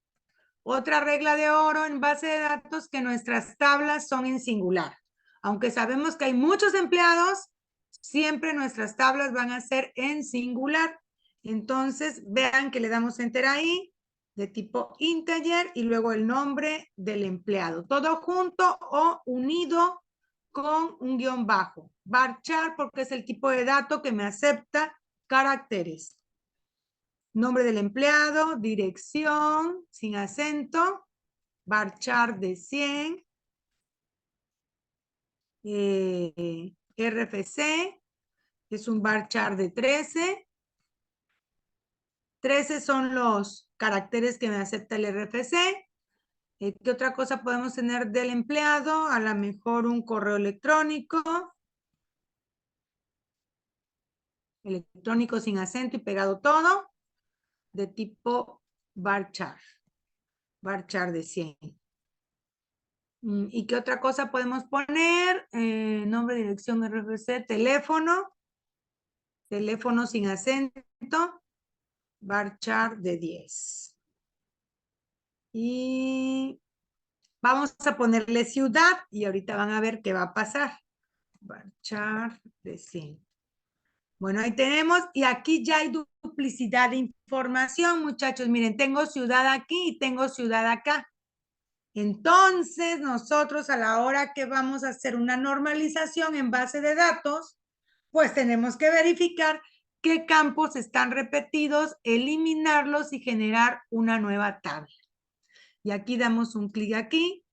Otra regla de oro en base de datos, que nuestras tablas son en singular. Aunque sabemos que hay muchos empleados, siempre nuestras tablas van a ser en singular. Entonces, vean que le damos enter ahí, de tipo integer, y luego el nombre del empleado. Todo junto o unido con un guión bajo. Varchar, porque es el tipo de dato que me acepta caracteres. Nombre del empleado, dirección, sin acento, varchar de 100. RFC es un varchar de 13. 13 son los caracteres que me acepta el RFC. ¿Qué otra cosa podemos tener del empleado? A lo mejor un correo electrónico. Electrónico sin acento y pegado todo. De tipo varchar. Varchar de 100. ¿Y qué otra cosa podemos poner? Nombre, dirección, RFC, teléfono. Teléfono sin acento. Varchar de 10. Y vamos a ponerle ciudad y ahorita van a ver qué va a pasar. Varchar de 100. Bueno, ahí tenemos, y aquí ya hay duplicidad de información, muchachos. Miren, tengo ciudad aquí y tengo ciudad acá. Entonces, nosotros a la hora que vamos a hacer una normalización en base de datos, pues tenemos que verificar qué campos están repetidos, eliminarlos y generar una nueva tabla. Y aquí damos un clic aquí,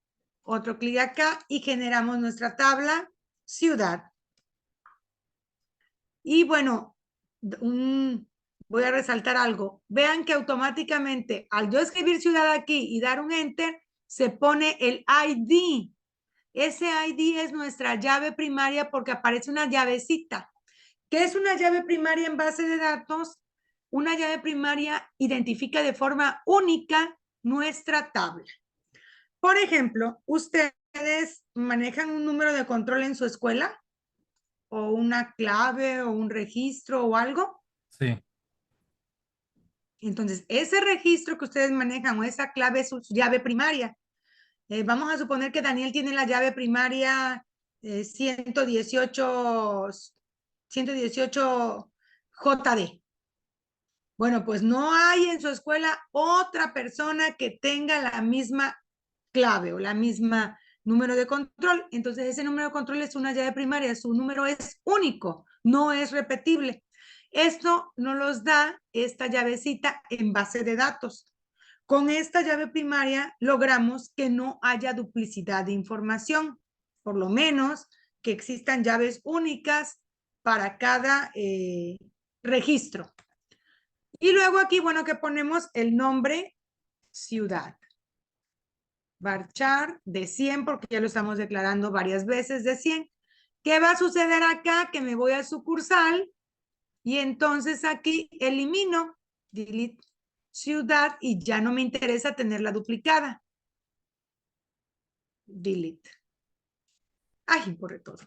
otro clic acá y generamos nuestra tabla ciudad. Y bueno, voy a resaltar algo. Vean que automáticamente al yo escribir ciudad aquí y dar un enter, se pone el ID. Ese ID es nuestra llave primaria porque aparece una llavecita. ¿Qué es una llave primaria en base de datos? Una llave primaria identifica de forma única nuestra tabla. Por ejemplo, ¿ustedes manejan un número de control en su escuela? ¿O una clave o un registro o algo? Sí. Entonces, ese registro que ustedes manejan o esa clave es su llave primaria. Vamos a suponer que Daniel tiene la llave primaria 118 JD. Bueno, pues no hay en su escuela otra persona que tenga la misma clave o la misma número de control. Entonces, ese número de control es una llave primaria. Su número es único, no es repetible. Esto nos los da esta llavecita en base de datos. Con esta llave primaria logramos que no haya duplicidad de información, por lo menos que existan llaves únicas para cada registro. Y luego aquí, bueno, que ponemos el nombre ciudad. Varchar de 100, porque ya lo estamos declarando varias veces de 100. ¿Qué va a suceder acá? Que me voy a sucursal y entonces aquí elimino, delete ciudad y ya no me interesa tenerla duplicada. Delete. Ay, borré todo.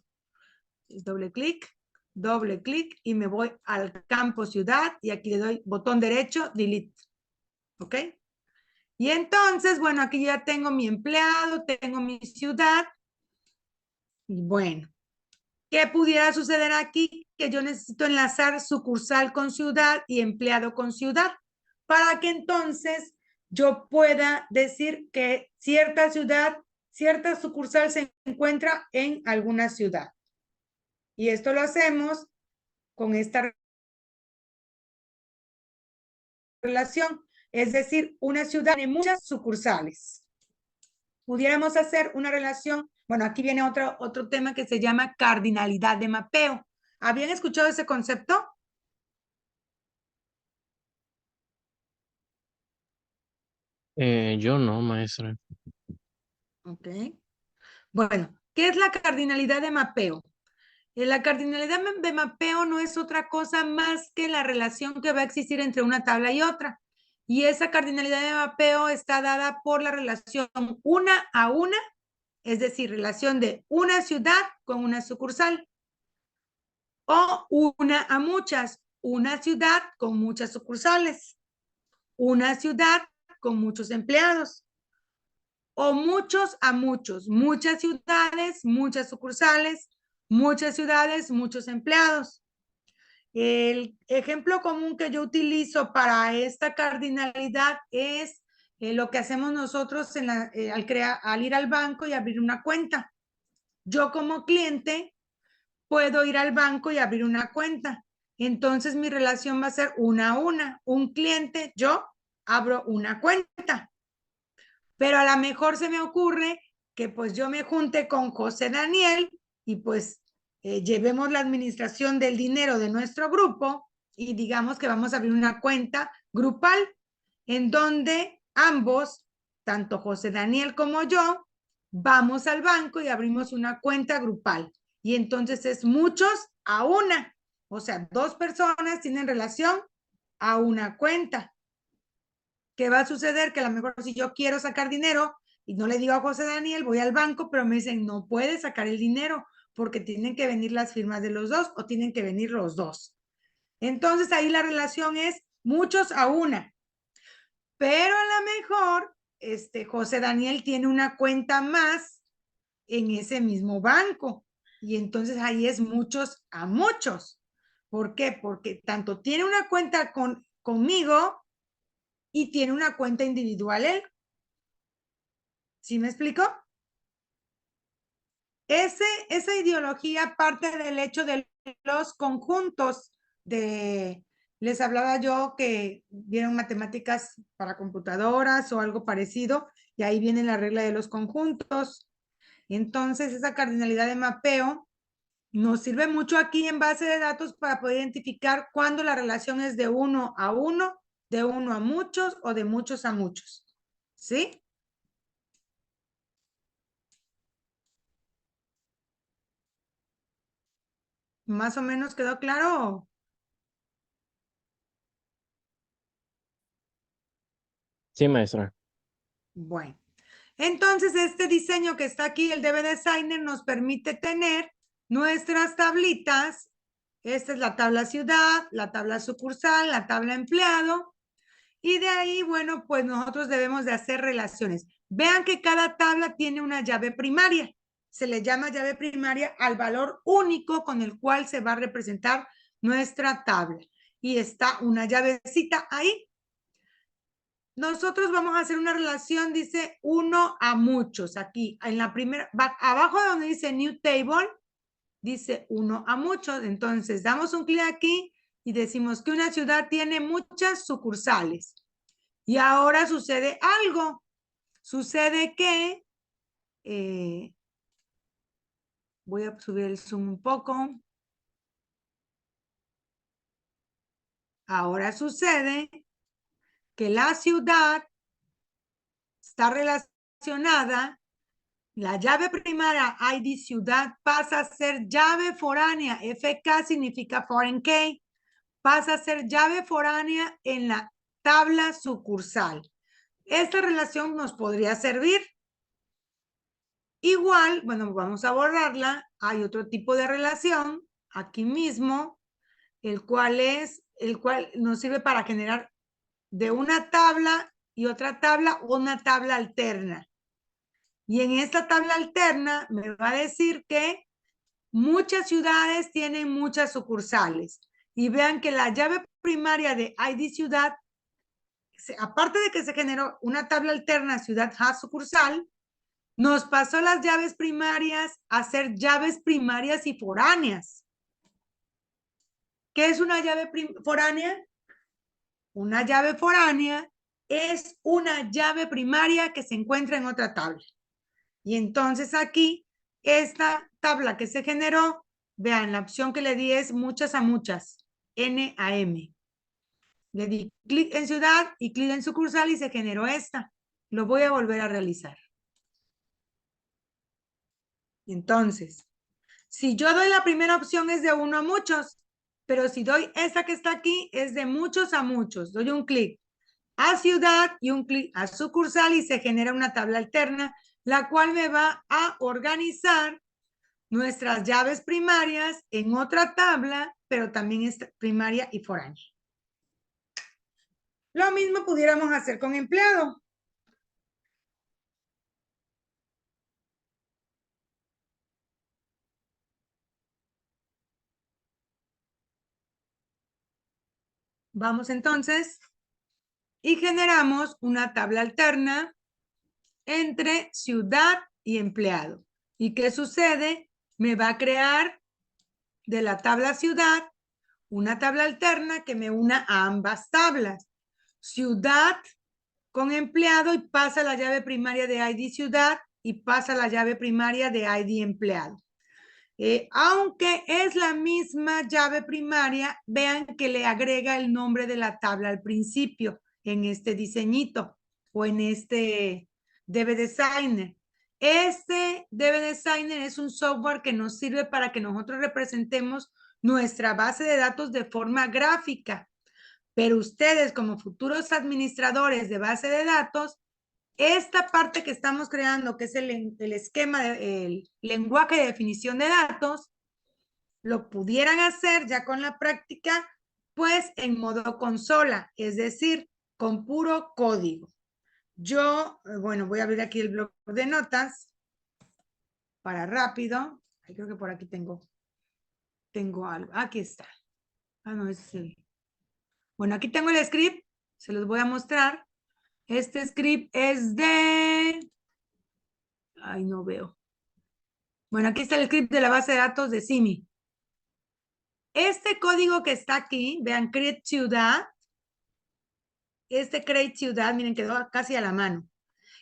Doble clic y me voy al campo ciudad y aquí le doy botón derecho, delete. ¿Ok? Y entonces, bueno, aquí ya tengo mi empleado, tengo mi ciudad. Y bueno, ¿qué pudiera suceder aquí? Que yo necesito enlazar sucursal con ciudad y empleado con ciudad para que entonces yo pueda decir que cierta ciudad, cierta sucursal se encuentra en alguna ciudad. Y esto lo hacemos con esta relación, es decir, una ciudad tiene muchas sucursales. Pudiéramos hacer una relación, bueno, aquí viene otro tema que se llama cardinalidad de mapeo. ¿Habían escuchado ese concepto? Yo no, maestra. Ok. Bueno, ¿qué es la cardinalidad de mapeo? La cardinalidad de mapeo no es otra cosa más que la relación que va a existir entre una tabla y otra. Y esa cardinalidad de mapeo está dada por la relación una a una, es decir, relación de una ciudad con una sucursal. O una a muchas, una ciudad con muchas sucursales. Una ciudad con muchos empleados. O muchos a muchos, muchas ciudades, muchas sucursales, muchas ciudades, muchos empleados. El ejemplo común que yo utilizo para esta cardinalidad es lo que hacemos nosotros al ir al banco y abrir una cuenta. Yo como cliente puedo ir al banco y abrir una cuenta. Entonces mi relación va a ser una a una. Un cliente, yo abro una cuenta. Pero a lo mejor se me ocurre que pues yo me junte con José Daniel y pues llevemos la administración del dinero de nuestro grupo y digamos que vamos a abrir una cuenta grupal en donde ambos, tanto José Daniel como yo, vamos al banco y abrimos una cuenta grupal. Y entonces es muchos a una. O sea, 2 personas tienen relación a una cuenta. ¿Qué va a suceder? Que a lo mejor si yo quiero sacar dinero y no le digo a José Daniel, voy al banco, pero me dicen, no puede sacar el dinero porque tienen que venir las firmas de los dos o tienen que venir los dos. Entonces ahí la relación es muchos a una. Pero a lo mejor José Daniel tiene una cuenta más en ese mismo banco. Y entonces ahí es muchos a muchos. ¿Por qué? Porque tanto tiene una cuenta conmigo y tiene una cuenta individual él. ¿Sí me explico? Esa ideología parte del hecho de los conjuntos les hablaba yo que vieron matemáticas para computadoras o algo parecido, y ahí viene la regla de los conjuntos. Entonces, esa cardinalidad de mapeo nos sirve mucho aquí en base de datos para poder identificar cuándo la relación es de uno a uno, de uno a muchos o de muchos a muchos. ¿Sí? ¿Más o menos quedó claro? Sí, maestra. Bueno, entonces este diseño que está aquí, el DB Designer, nos permite tener nuestras tablitas. Esta es la tabla ciudad, la tabla sucursal, la tabla empleado. Y de ahí, bueno, pues nosotros debemos de hacer relaciones. Vean que cada tabla tiene una llave primaria. Se le llama llave primaria al valor único con el cual se va a representar nuestra tabla. Y está una llavecita ahí. Nosotros vamos a hacer una relación, dice uno a muchos. Aquí, en la primera, abajo donde dice New Table, dice uno a muchos. Entonces, damos un clic aquí y decimos que una ciudad tiene muchas sucursales. Y ahora sucede algo. Sucede que, voy a subir el zoom un poco. Ahora sucede que la ciudad está relacionada. La llave primaria ID ciudad pasa a ser llave foránea. FK significa foreign key. Pasa a ser llave foránea en la tabla sucursal. Esta relación nos podría servir. Igual, bueno, vamos a borrarla. Hay otro tipo de relación aquí mismo, el cual nos sirve para generar de una tabla y otra tabla una tabla alterna. Y en esta tabla alterna me va a decir que muchas ciudades tienen muchas sucursales. Y vean que la llave primaria de ID ciudad, aparte de que se generó una tabla alterna ciudad has sucursal, nos pasó las llaves primarias a ser llaves primarias y foráneas. ¿Qué es una llave foránea? Una llave foránea es una llave primaria que se encuentra en otra tabla. Y entonces aquí, esta tabla que se generó, vean, la opción que le di es muchas a muchas, N a M. Le di clic en ciudad y clic en sucursal y se generó esta. Lo voy a volver a realizar. Entonces, si yo doy la primera opción es de uno a muchos, pero si doy esta que está aquí es de muchos a muchos. Doy un clic a ciudad y un clic a sucursal y se genera una tabla alterna, la cual me va a organizar nuestras llaves primarias en otra tabla, pero también es primaria y foránea. Lo mismo pudiéramos hacer con empleado. Vamos entonces y generamos una tabla alterna entre ciudad y empleado. ¿Y qué sucede? Me va a crear de la tabla ciudad una tabla alterna que me una a ambas tablas. Ciudad con empleado y pasa la llave primaria de ID ciudad y pasa la llave primaria de ID empleado. Aunque es la misma llave primaria, vean que le agrega el nombre de la tabla al principio en este diseñito o en este DB Designer. Este DB Designer es un software que nos sirve para que nosotros representemos nuestra base de datos de forma gráfica. Pero ustedes como futuros administradores de base de datos, esta parte que estamos creando, que es el esquema, el lenguaje de definición de datos, lo pudieran hacer ya con la práctica, pues en modo consola, es decir, con puro código. Yo, bueno, voy a abrir aquí el bloc de notas para rápido. Ay, creo que por aquí tengo algo. Aquí está. Ah, no, ese es el... Bueno, aquí tengo el script, se los voy a mostrar. Este script es de... Ay, no veo. Bueno, aquí está el script de la base de datos de CIMI. Este código que está aquí, vean, create ciudad. Este create ciudad, miren, quedó casi a la mano.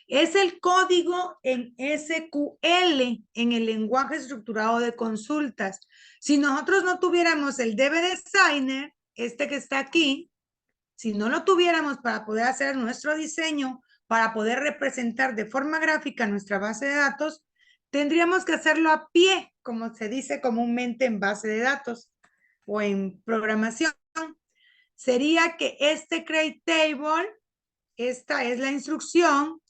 Es el código en SQL, en el lenguaje estructurado de consultas. Si nosotros no tuviéramos el DB Designer, este que está aquí, si no lo tuviéramos para poder hacer nuestro diseño, para poder representar de forma gráfica nuestra base de datos, tendríamos que hacerlo a pie, como se dice comúnmente en base de datos o en programación. Sería que este create table, esta es la instrucción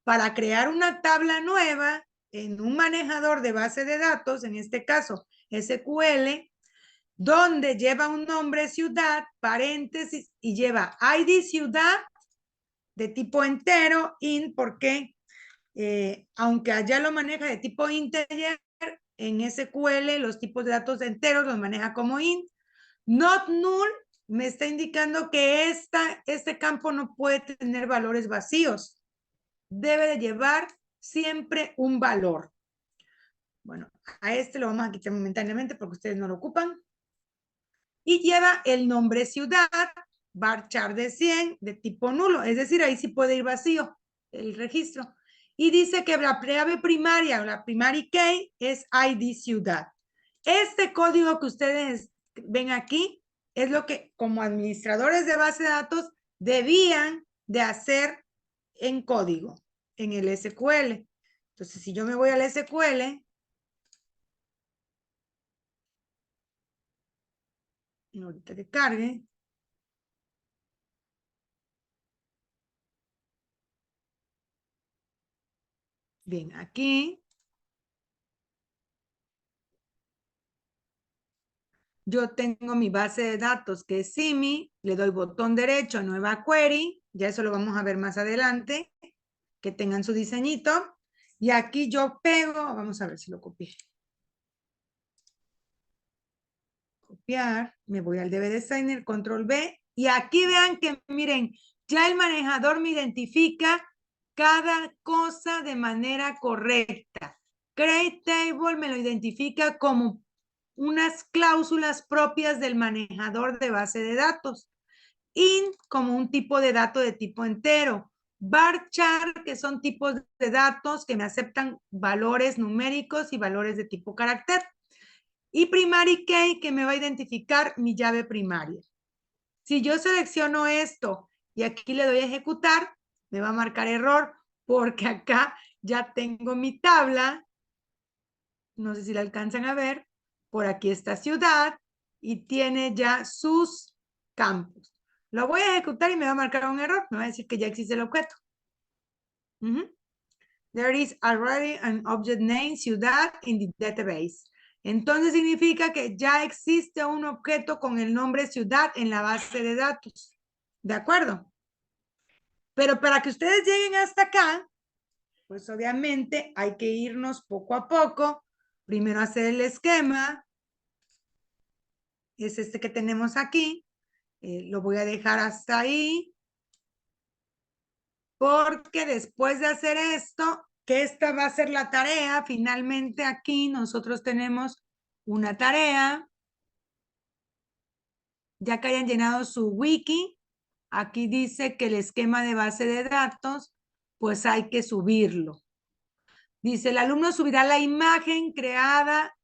para crear una tabla nueva en un manejador de base de datos, en este caso SQL, donde lleva un nombre ciudad, paréntesis, y lleva ID ciudad de tipo entero, int, porque aunque allá lo maneja de tipo integer, en SQL los tipos de datos enteros los maneja como int. Not null me está indicando que este campo no puede tener valores vacíos. Debe de llevar siempre un valor. Bueno, a este lo vamos a quitar momentáneamente porque ustedes no lo ocupan. Y lleva el nombre ciudad, varchar de 100, de tipo nulo. Es decir, ahí sí puede ir vacío el registro. Y dice que la llave primaria o la primary key es ID ciudad. Este código que ustedes ven aquí es lo que como administradores de base de datos debían de hacer en código, en el SQL. Entonces, si yo me voy al SQL, ahorita que cargue, bien, aquí yo tengo mi base de datos que es CIMI, le doy botón derecho a nueva query, ya eso lo vamos a ver más adelante, que tengan su diseñito, y aquí yo pego, vamos a ver si lo copié. Copiar, me voy al DB Designer, control B, y aquí vean que miren, ya el manejador me identifica cada cosa de manera correcta. Create Table me lo identifica como unas cláusulas propias del manejador de base de datos. Int como un tipo de dato de tipo entero. Varchar, que son tipos de datos que me aceptan valores numéricos y valores de tipo carácter. Y primary key, que me va a identificar mi llave primaria. Si yo selecciono esto y aquí le doy a ejecutar, me va a marcar error porque acá ya tengo mi tabla. No sé si la alcanzan a ver. Por aquí está ciudad y tiene ya sus campos. Lo voy a ejecutar y me va a marcar un error. Me va a decir que ya existe el objeto. There is already an object named ciudad in the database. Entonces significa que ya existe un objeto con el nombre ciudad en la base de datos. ¿De acuerdo? Pero para que ustedes lleguen hasta acá, pues obviamente hay que irnos poco a poco. Primero hacer el esquema. Es este que tenemos aquí. Lo voy a dejar hasta ahí. Porque después de hacer esto, que esta va a ser la tarea, finalmente aquí nosotros tenemos una tarea. Ya que hayan llenado su wiki, aquí dice que el esquema de base de datos, pues hay que subirlo. Dice, el alumno subirá la imagen creada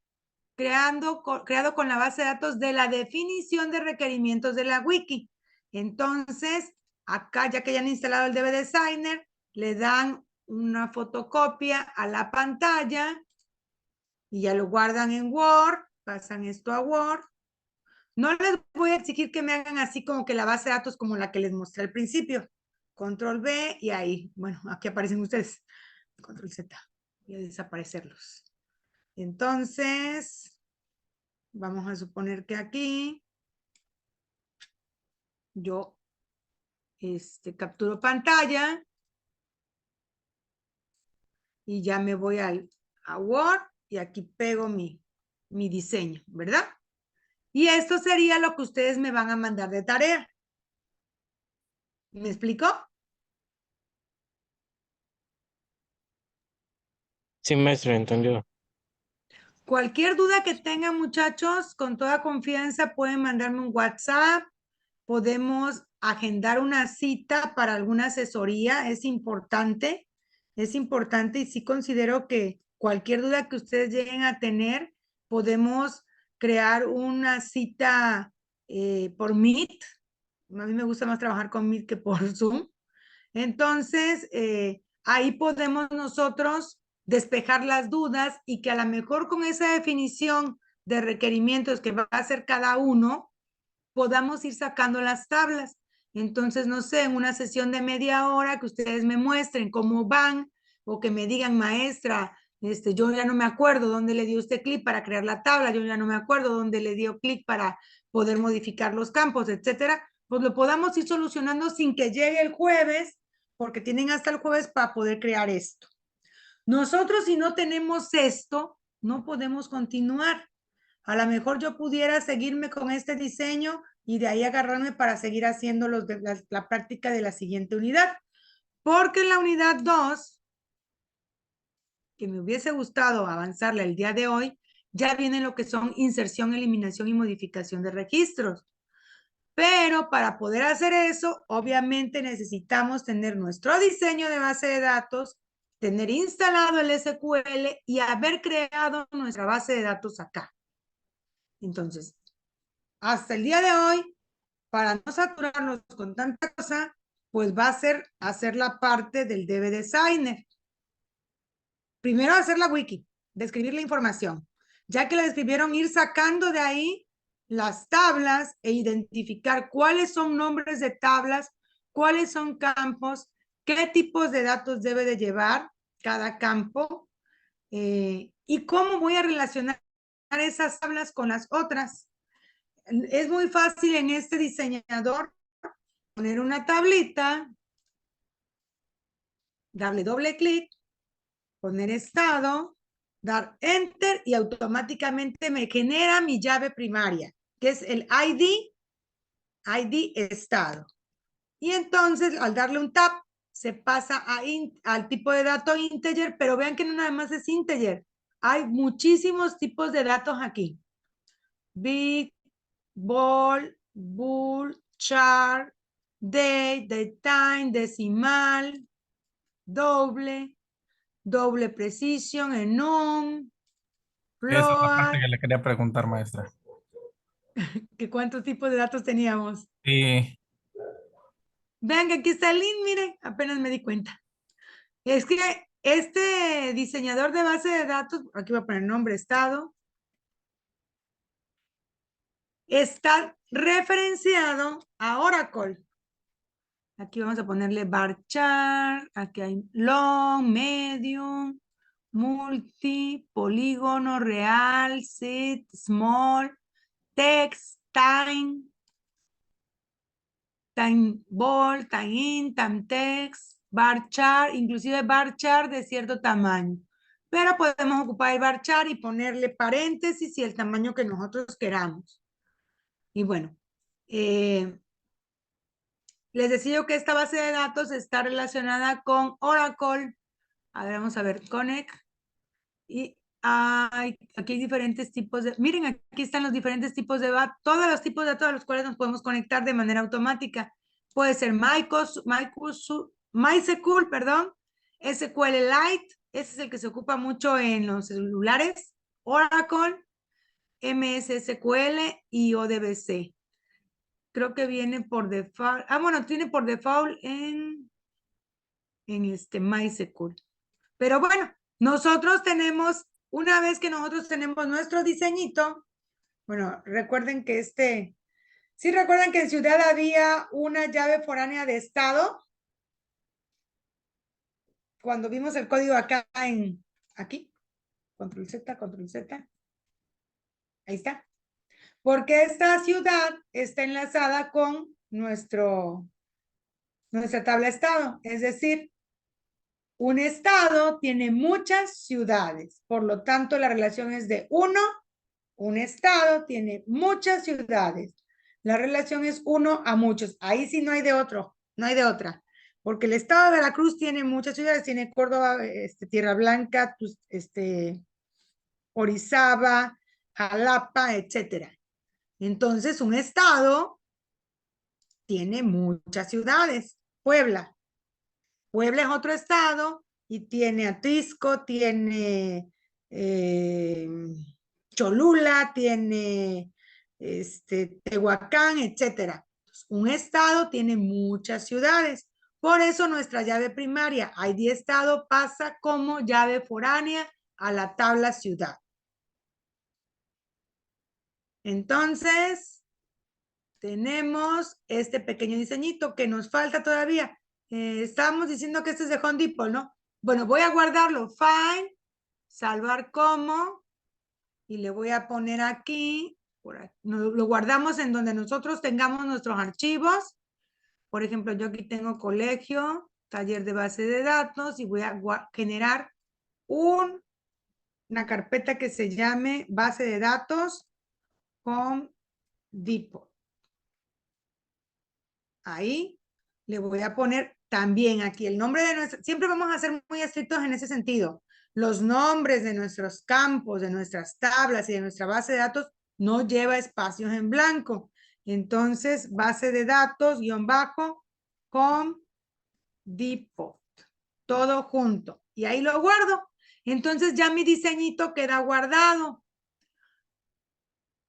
creado con la base de datos de la definición de requerimientos de la wiki. Entonces, acá ya que ya han instalado el DB Designer, le dan una fotocopia a la pantalla y ya lo guardan en Word, pasan esto a Word. No les voy a exigir que me hagan así como que la base de datos como la que les mostré al principio. Control B y ahí, bueno, aquí aparecen ustedes. Control Z, voy a desaparecerlos. Entonces, vamos a suponer que aquí yo capturo pantalla y ya me voy a Word y aquí pego mi diseño, ¿verdad? Y esto sería lo que ustedes me van a mandar de tarea. ¿Me explico? Sí, maestra, entendido. Cualquier duda que tengan, muchachos, con toda confianza pueden mandarme un WhatsApp. Podemos agendar una cita para alguna asesoría. Es importante y sí considero que cualquier duda que ustedes lleguen a tener, podemos crear una cita por Meet. A mí me gusta más trabajar con Meet que por Zoom. Entonces, ahí podemos nosotros despejar las dudas y que a lo mejor con esa definición de requerimientos que va a hacer cada uno, podamos ir sacando las tablas. Entonces, no sé, en una sesión de media hora que ustedes me muestren cómo van o que me digan, maestra, yo ya no me acuerdo dónde le dio usted clic para crear la tabla, yo ya no me acuerdo dónde le dio clic para poder modificar los campos, etcétera, pues lo podamos ir solucionando sin que llegue el jueves, porque tienen hasta el jueves para poder crear esto. Nosotros, si no tenemos esto, no podemos continuar. A lo mejor yo pudiera seguirme con este diseño y de ahí agarrarme para seguir haciendo la práctica de la siguiente unidad. Porque en la unidad 2, que me hubiese gustado avanzarla el día de hoy, ya viene lo que son inserción, eliminación y modificación de registros. Pero para poder hacer eso, obviamente necesitamos tener nuestro diseño de base de datos, tener instalado el SQL y haber creado nuestra base de datos acá. Entonces, hasta el día de hoy, para no saturarnos con tanta cosa, pues va a ser hacer la parte del DB Designer. Primero hacer la wiki, describir la información. Ya que la describieron, ir sacando de ahí las tablas e identificar cuáles son nombres de tablas, cuáles son campos, qué tipos de datos debe de llevar cada campo y cómo voy a relacionar esas tablas con las otras. Es muy fácil en este diseñador poner una tablita, darle doble clic, poner estado, dar enter y automáticamente me genera mi llave primaria, que es el ID estado. Y entonces al darle un tab se pasa al tipo de dato integer, pero vean que no nada más es integer. Hay muchísimos tipos de datos aquí. Bit, bol, bool, char, date, date time, decimal, doble precision, enum, Esa es la parte float, que le quería preguntar, maestra. que cuántos tipos de datos teníamos. Sí, Vean que aquí está el link, miren, apenas me di cuenta. Es que este diseñador de base de datos, aquí voy a poner nombre, estado, está referenciado a Oracle. Aquí vamos a ponerle varchar, aquí hay long, medium, multi, polígono, real, sit, small, text, time ball, time in, time text, varchar, inclusive varchar de cierto tamaño. Pero podemos ocupar el varchar y ponerle paréntesis y el tamaño que nosotros queramos. Y bueno, les decía que esta base de datos está relacionada con Oracle. A ver, vamos a ver, Connect. Y aquí hay diferentes tipos de... Miren, aquí están los diferentes tipos de datos, todos los tipos de datos a los cuales nos podemos conectar de manera automática. Puede ser MySQL, perdón, SQLite, ese es el que se ocupa mucho en los celulares, Oracle, MS SQL y ODBC. Creo que viene por default. Ah, bueno, tiene por default en MySQL. Pero bueno, nosotros tenemos, una vez que nosotros tenemos nuestro diseñito, bueno, recuerden que ¿sí recuerdan que en Ciudad había una llave foránea de estado? Cuando vimos el código acá aquí, control Z, control Z. Ahí está. Porque esta ciudad está enlazada con nuestra tabla estado. Es decir, un estado tiene muchas ciudades. Por lo tanto, la relación es de 1. Un estado tiene muchas ciudades. La relación es 1 a muchos. Ahí sí no hay de otro, no hay de otra. Porque el estado de Veracruz tiene muchas ciudades. Tiene Córdoba, Tierra Blanca, Orizaba, Jalapa, etcétera. Entonces, un estado tiene muchas ciudades. Puebla. Puebla es otro estado y tiene Atisco, tiene Cholula, tiene Tehuacán, etcétera. Un estado tiene muchas ciudades. Por eso nuestra llave primaria, ID estado, pasa como llave foránea a la tabla ciudad. Entonces, tenemos este pequeño diseñito que nos falta todavía. Estábamos diciendo que este es de Home Depot, ¿no? Bueno, voy a guardarlo. File, salvar como, y le voy a poner aquí, lo guardamos en donde nosotros tengamos nuestros archivos. Por ejemplo, yo aquí tengo colegio, taller de base de datos, y voy a generar una carpeta que se llame base de datos Home Depot. Ahí le voy a poner también aquí el nombre de nuestro, siempre vamos a ser muy estrictos en ese sentido. Los nombres de nuestros campos, de nuestras tablas y de nuestra base de datos no lleva espacios en blanco. Entonces, base de datos, _Home Depot. Todo junto. Y ahí lo guardo. Entonces ya mi diseñito queda guardado.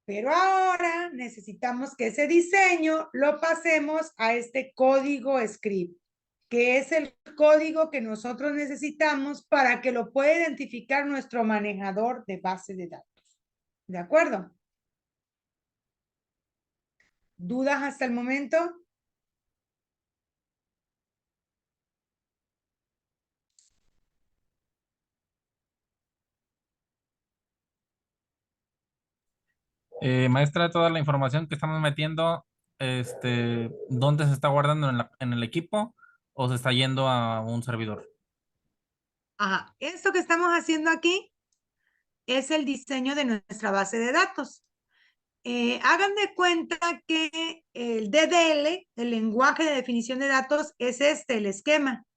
Pero ahora necesitamos que ese diseño lo pasemos a este código script, que es el código que nosotros necesitamos para que lo pueda identificar nuestro manejador de base de datos. ¿De acuerdo? ¿Dudas hasta el momento? Maestra, toda la información que estamos metiendo, ¿dónde se está guardando en el equipo o se está yendo a un servidor? Ajá. Esto que estamos haciendo aquí es el diseño de nuestra base de datos. Hagan de cuenta que el DDL, el lenguaje de definición de datos, es el esquema.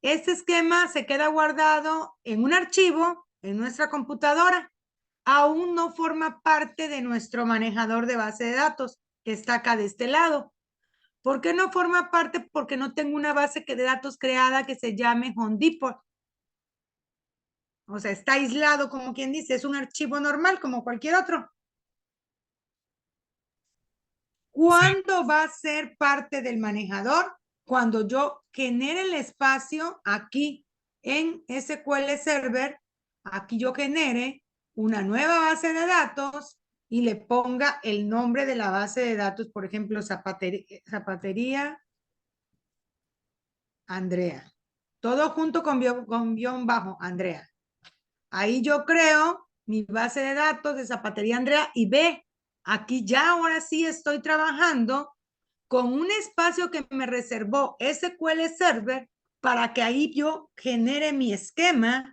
Este esquema se queda guardado en un archivo en nuestra computadora. Aún no forma parte de nuestro manejador de base de datos, que está acá de este lado. ¿Por qué no forma parte? Porque no tengo una base de datos creada que se llame Home Depot. O sea, está aislado, como quien dice, es un archivo normal como cualquier otro. ¿Cuándo va a ser parte del manejador? Cuando yo genere el espacio aquí en SQL Server, aquí yo genere una nueva base de datos y le ponga el nombre de la base de datos, por ejemplo, Zapatería Andrea. Todo junto con guión bajo Andrea. Ahí yo creo mi base de datos de Zapatería Andrea y ve, aquí ya ahora sí estoy trabajando con un espacio que me reservó SQL Server para que ahí yo genere mi esquema,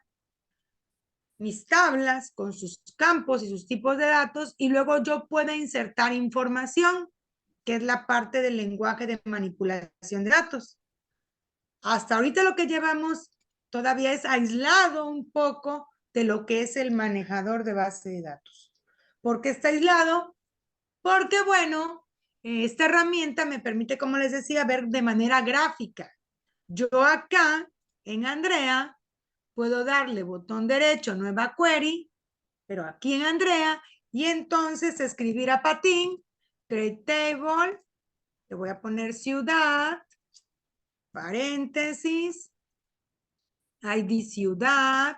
mis tablas con sus campos y sus tipos de datos y luego yo pueda insertar información, que es la parte del lenguaje de manipulación de datos. Hasta ahorita lo que llevamos todavía es aislado un poco de lo que es el manejador de base de datos. ¿Por qué está aislado? Porque, bueno, esta herramienta me permite, como les decía, ver de manera gráfica. Yo acá, en Andrea, puedo darle botón derecho, nueva query, pero aquí en Andrea, Y entonces escribir a patín, create table, le voy a poner ciudad, paréntesis, ID ciudad,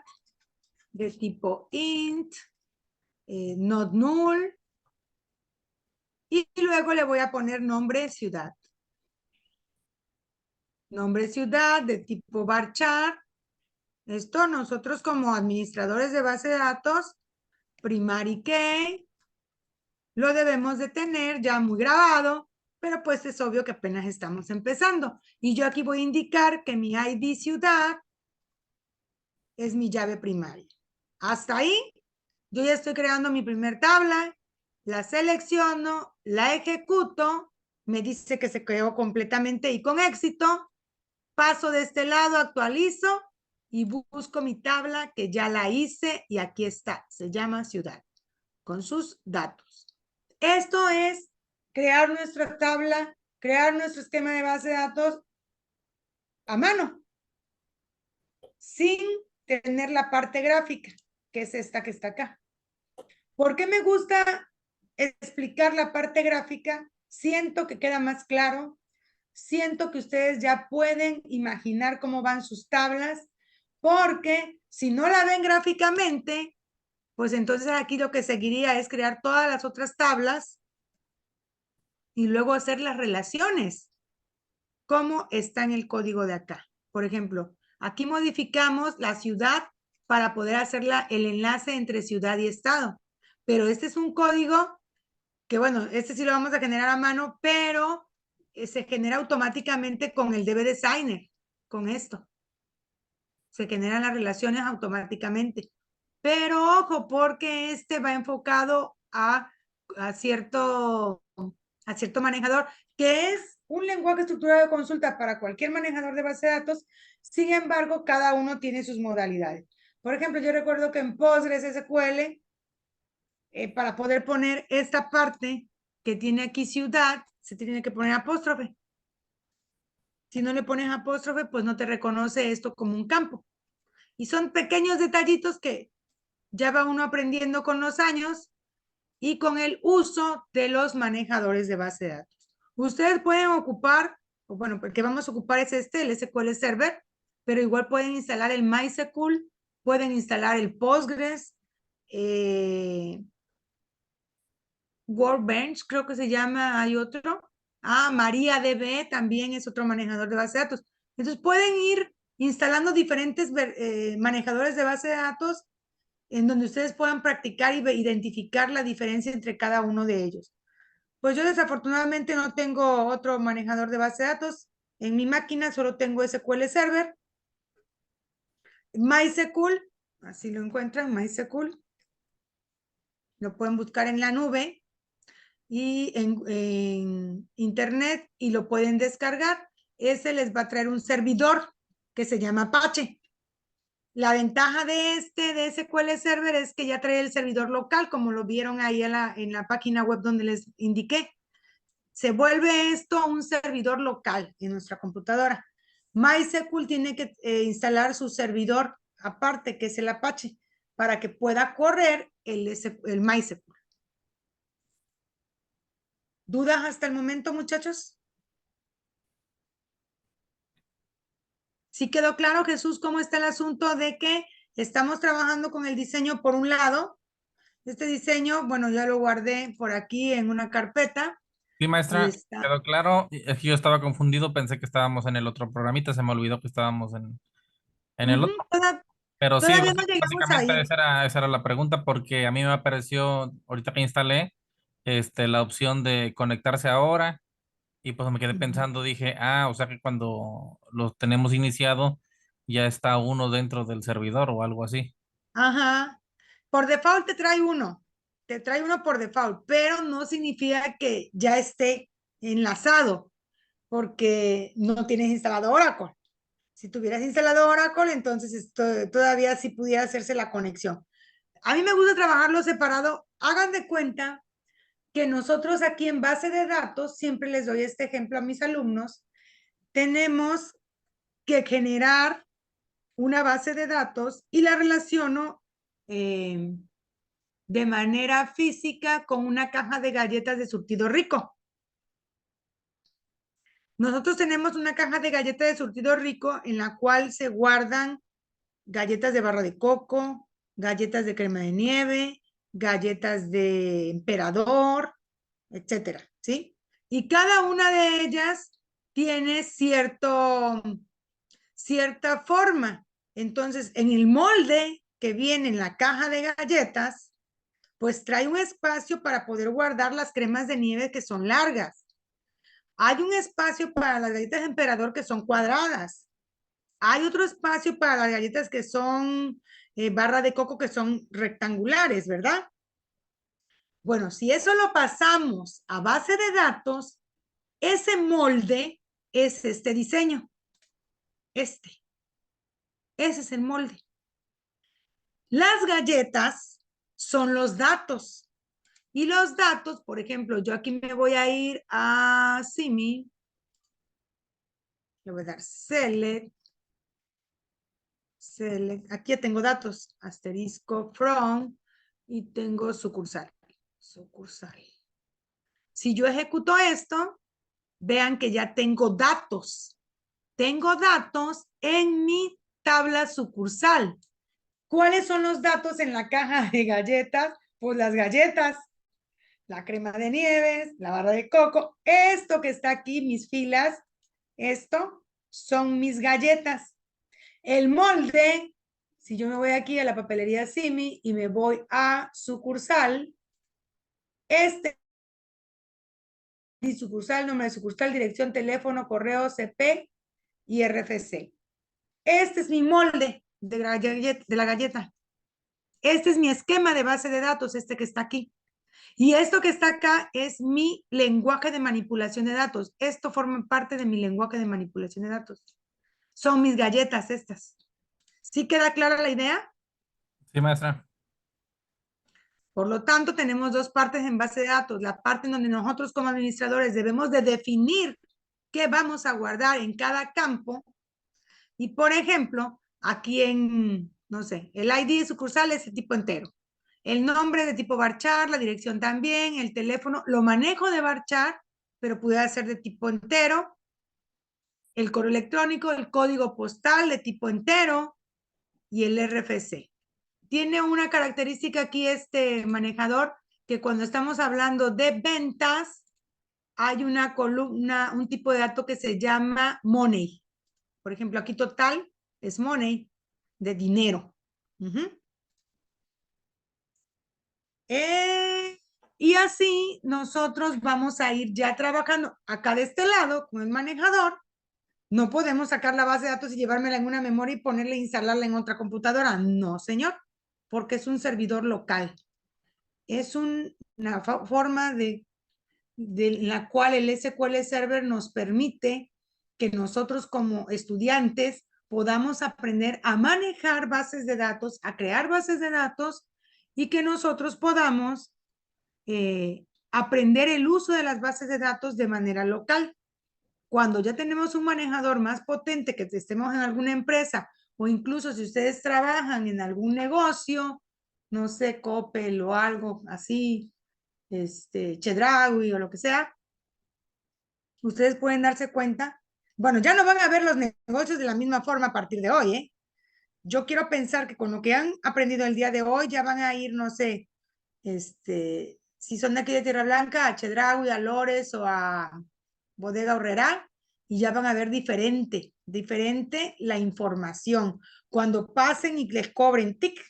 de tipo int, not null, y luego le voy a poner nombre ciudad. Nombre ciudad de tipo varchar. Esto nosotros como administradores de base de datos, primary key, lo debemos de tener ya muy grabado, pero pues es obvio que apenas estamos empezando. Y yo aquí voy a indicar que mi ID ciudad es mi llave primaria. Hasta ahí, yo ya estoy creando mi primer tabla, la selecciono, la ejecuto, me dice que se creó completamente y con éxito, paso de este lado, actualizo y busco mi tabla que ya la hice y aquí está, se llama ciudad, con sus datos. Esto es crear nuestra tabla, crear nuestro esquema de base de datos a mano, sin tener la parte gráfica, que es esta que está acá. ¿Por qué me gusta explicar la parte gráfica? Siento que queda más claro, siento que ustedes ya pueden imaginar cómo van sus tablas, porque si no la ven gráficamente, pues entonces aquí lo que seguiría es crear todas las otras tablas y luego hacer las relaciones, como está en el código de acá. Por ejemplo, aquí modificamos la ciudad para poder hacer el enlace entre ciudad y estado. Pero este es un código que, bueno, este sí lo vamos a generar a mano, pero se genera automáticamente con el DB Designer, con esto. Se generan las relaciones automáticamente. Pero ojo, porque este va enfocado a cierto manejador, que es un lenguaje estructurado de consulta para cualquier manejador de base de datos. Sin embargo, cada uno tiene sus modalidades. Por ejemplo, yo recuerdo que en PostgreSQL, para poder poner esta parte que tiene aquí ciudad, se tiene que poner apóstrofe. Si no le pones apóstrofe, pues no te reconoce esto como un campo. Y son pequeños detallitos que ya va uno aprendiendo con los años y con el uso de los manejadores de base de datos. Ustedes pueden ocupar, o bueno, el que vamos a ocupar es el SQL Server, pero igual pueden instalar el MySQL, pueden instalar el Postgres, Workbench, creo que se llama, hay otro. MariaDB también es otro manejador de base de datos. Entonces pueden ir instalando diferentes manejadores de base de datos en donde ustedes puedan practicar y identificar la diferencia entre cada uno de ellos. Pues yo desafortunadamente no tengo otro manejador de base de datos. En mi máquina solo tengo SQL Server. MySQL, así lo encuentran, MySQL. Lo pueden buscar en la nube y en internet y lo pueden descargar. Ese les va a traer un servidor que se llama Apache. La ventaja de SQL Server es que ya trae el servidor local, como lo vieron ahí en la página web donde les indiqué. Se vuelve esto un servidor local en nuestra computadora. MySQL tiene que instalar su servidor aparte, que es el Apache, para que pueda correr el MySQL. ¿Dudas hasta el momento, muchachos? ¿Sí quedó claro, Jesús, cómo está el asunto de que estamos trabajando con el diseño por un lado? Este diseño, bueno, ya lo guardé por aquí en una carpeta. Sí, Y maestra, está. quedó claro. Es que yo estaba confundido, pensé que estábamos en el otro programita, se me olvidó que estábamos en el otro. Pero sí, Todavía no llegamos básicamente ahí. esa era la pregunta, porque a mí me apareció, ahorita que instalé, la opción de conectarse ahora, y pues me quedé pensando, dije, o sea que cuando lo tenemos iniciado, ya está uno dentro del servidor o algo así. Ajá. Por default te trae uno. Te trae uno por default, pero no significa que ya esté enlazado, porque no tienes instalado Oracle. Si tuvieras instalado Oracle, entonces esto, todavía sí pudiera hacerse la conexión. A mí me gusta trabajarlo separado. Hagan de cuenta que nosotros aquí en base de datos, siempre les doy este ejemplo a mis alumnos, tenemos que generar una base de datos y la relaciono de manera física con una caja de galletas de surtido rico. Nosotros tenemos una caja de galletas de surtido rico en la cual se guardan galletas de barra de coco, galletas de crema de nieve, galletas de emperador, etcétera, ¿sí? Y cada una de ellas tiene cierta forma. Entonces, en el molde que viene en la caja de galletas, pues trae un espacio para poder guardar las cremas de nieve que son largas. Hay un espacio para las galletas de emperador que son cuadradas. Hay otro espacio para las galletas que son barra de coco que son rectangulares, ¿verdad? Bueno, si eso lo pasamos a base de datos, ese molde es este diseño. Ese es el molde. Las galletas son los datos. Y los datos, por ejemplo, yo aquí me voy a ir a Simi. Le voy a dar select. Aquí ya tengo datos. Asterisco from. Y tengo sucursal. Si yo ejecuto esto, vean que ya tengo datos. Tengo datos en mi tabla sucursal. ¿Cuáles son los datos en la caja de galletas? Pues las galletas, la crema de nieves, la barra de coco. Esto que está aquí, mis filas, esto son mis galletas. El molde, si yo me voy aquí a la papelería Simi y me voy a sucursal, mi sucursal, nombre de sucursal, dirección, teléfono, correo, CP y RFC. Este es mi molde de la galleta. Este es mi esquema de base de datos, este que está aquí. Y esto que está acá es mi lenguaje de manipulación de datos. Esto forma parte de mi lenguaje de manipulación de datos. Son mis galletas estas. ¿Sí queda clara la idea? Sí, maestra. Por lo tanto, tenemos dos partes en base de datos. La parte en donde nosotros como administradores debemos de definir qué vamos a guardar en cada campo. Y por ejemplo, aquí en, no sé, el ID de sucursal es de tipo entero. El nombre de tipo varchar, la dirección también, el teléfono, lo manejo de varchar, pero pudiera ser de tipo entero. El correo electrónico, el código postal de tipo entero y el RFC. Tiene una característica aquí este manejador que cuando estamos hablando de ventas, hay una columna, un tipo de dato que se llama money. Por ejemplo, aquí total es money, de dinero. Y así nosotros vamos a ir ya trabajando acá de este lado con el manejador. No podemos sacar la base de datos y llevármela en una memoria y ponerla e instalarla en otra computadora. No, señor, porque es un servidor local. Es una forma de la cual el SQL Server nos permite que nosotros como estudiantes podamos aprender a manejar bases de datos, a crear bases de datos y que nosotros podamos aprender el uso de las bases de datos de manera local. Cuando ya tenemos un manejador más potente, que estemos en alguna empresa o incluso si ustedes trabajan en algún negocio, no sé, Coppel o algo así, Chedraui o lo que sea, ustedes pueden darse cuenta. Bueno, ya no van a ver los negocios de la misma forma a partir de hoy, ¿eh? Yo quiero pensar que con lo que han aprendido el día de hoy ya van a ir, no sé, si son de aquí de Tierra Blanca, a Chedraui, a Lores o a Bodega Horrera, y ya van a ver diferente la información. Cuando pasen y les cobren tic,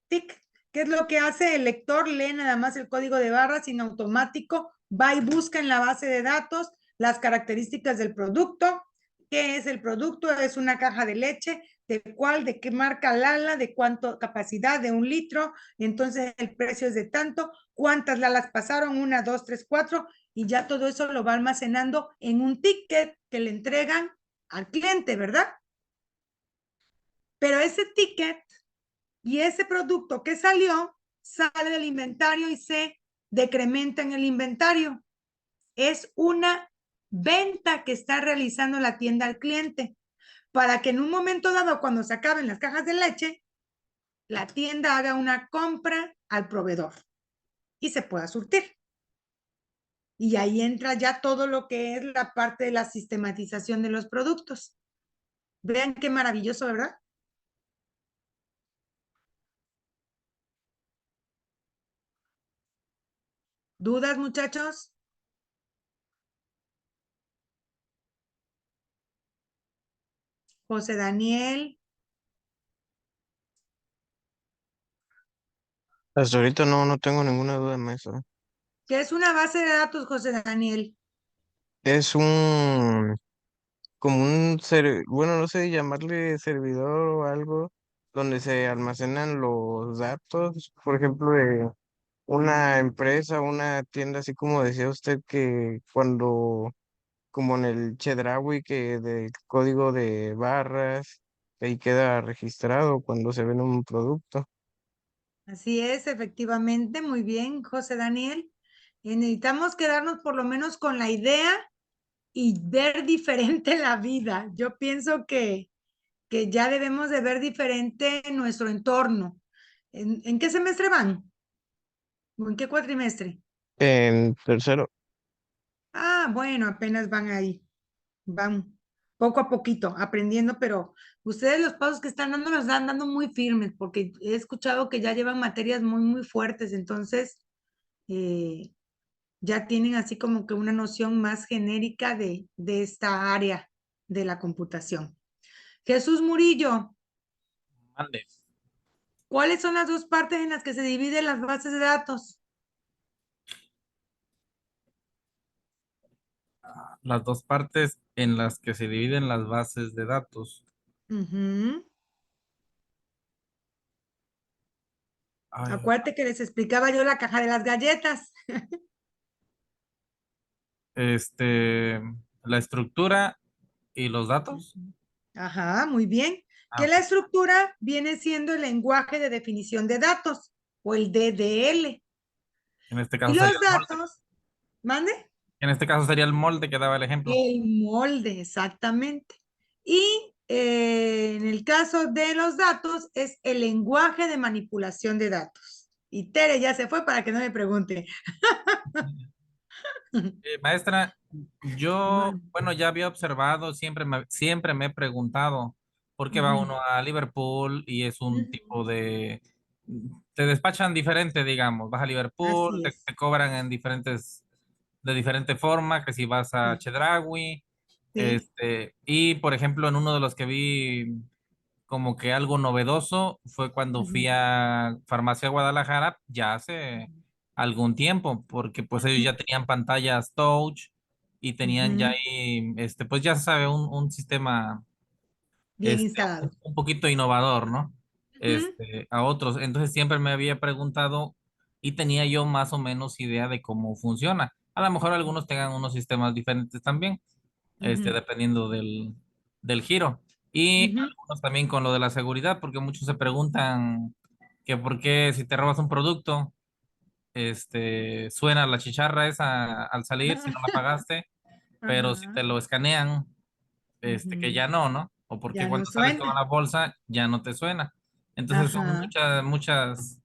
tic, ¿qué es lo que hace el lector? Lee nada más el código de barras sin automático, va y busca en la base de datos las características del producto. ¿Qué es el producto? Es una caja de leche, de cuál, de qué marca Lala, de cuánto capacidad, de 1 litro, entonces el precio es de tanto, cuántas Lalas pasaron, 1, 2, 3, 4, y ya todo eso lo va almacenando en un ticket que le entregan al cliente, ¿verdad? Pero ese ticket y ese producto que salió, sale del inventario y se decrementa en el inventario. Es una venta que está realizando la tienda al cliente para que en un momento dado, cuando se acaben las cajas de leche, la tienda haga una compra al proveedor y se pueda surtir. Y ahí entra ya todo lo que es la parte de la sistematización de los productos. Vean qué maravilloso, ¿verdad? ¿Dudas, muchachos? José Daniel, Hasta ahorita no tengo ninguna duda más. ¿qué es una base de datos, José Daniel? Es como bueno, no sé, llamarle servidor o algo, donde se almacenan los datos, por ejemplo, de una empresa, una tienda, así como decía usted, que cuando, como en el Chedraui, que del código de barras, ahí queda registrado cuando se vende un producto. Así es, efectivamente, muy bien, José Daniel. Necesitamos quedarnos por lo menos con la idea y ver diferente la vida. Yo pienso que ya debemos de ver diferente nuestro entorno. ¿En qué semestre van? ¿O en qué cuatrimestre? En tercero, Ah, bueno, apenas van ahí, van poco a poquito aprendiendo, pero ustedes los pasos que están dando los están dando muy firmes, porque he escuchado que ya llevan materias muy, muy fuertes, entonces eh, ya tienen así como que una noción más genérica de esta área de la computación. Jesús Murillo, Mande. ¿cuáles son las dos partes en las que se dividen las bases de datos? Las dos partes en las que se dividen las bases de datos. Ujú. Ay, Acuérdate que les explicaba yo la caja de las galletas. este, la estructura y los datos. Ajá, muy bien. Ah, Que la ok. estructura viene siendo el lenguaje de definición de datos o el DDL. En este Y caso sería los el molde. datos, ¿mande? En este caso sería el molde que daba el ejemplo. El molde, exactamente. Y en el caso de los datos es el lenguaje de manipulación de datos. Y Tere ya se fue para que no me pregunte. Maestra, yo, Man. bueno, ya había observado, siempre me he preguntado por qué va Ujú. uno a Liverpool y es un tipo Ujú. de, te despachan diferente, digamos, vas a Liverpool, Así es. te cobran en de diferente forma, que si vas a Sí, Chedraui, sí. y por ejemplo, en uno de los que vi como que algo novedoso fue cuando fui Ujú. a Farmacia Guadalajara ya hace algún tiempo, porque pues ellos ya tenían pantallas touch y tenían ya Ujú. ahí, pues ya se sabe, un sistema, Bien instalado. un poquito innovador, ¿no? Ujú. A otros. Entonces siempre me había preguntado y tenía yo más o menos idea de cómo funciona. A lo mejor algunos tengan unos sistemas diferentes también, Ujú. dependiendo del giro. Y Ujú. algunos también con lo de la seguridad, porque muchos se preguntan que por qué si te robas un producto, suena la chicharra esa al salir si no la pagaste, pero si Ajá. te lo escanean, que Ujú. ya no, ¿no? O porque Ya no cuando sales con suena. la bolsa ya no te suena. Entonces son Ajá. muchas,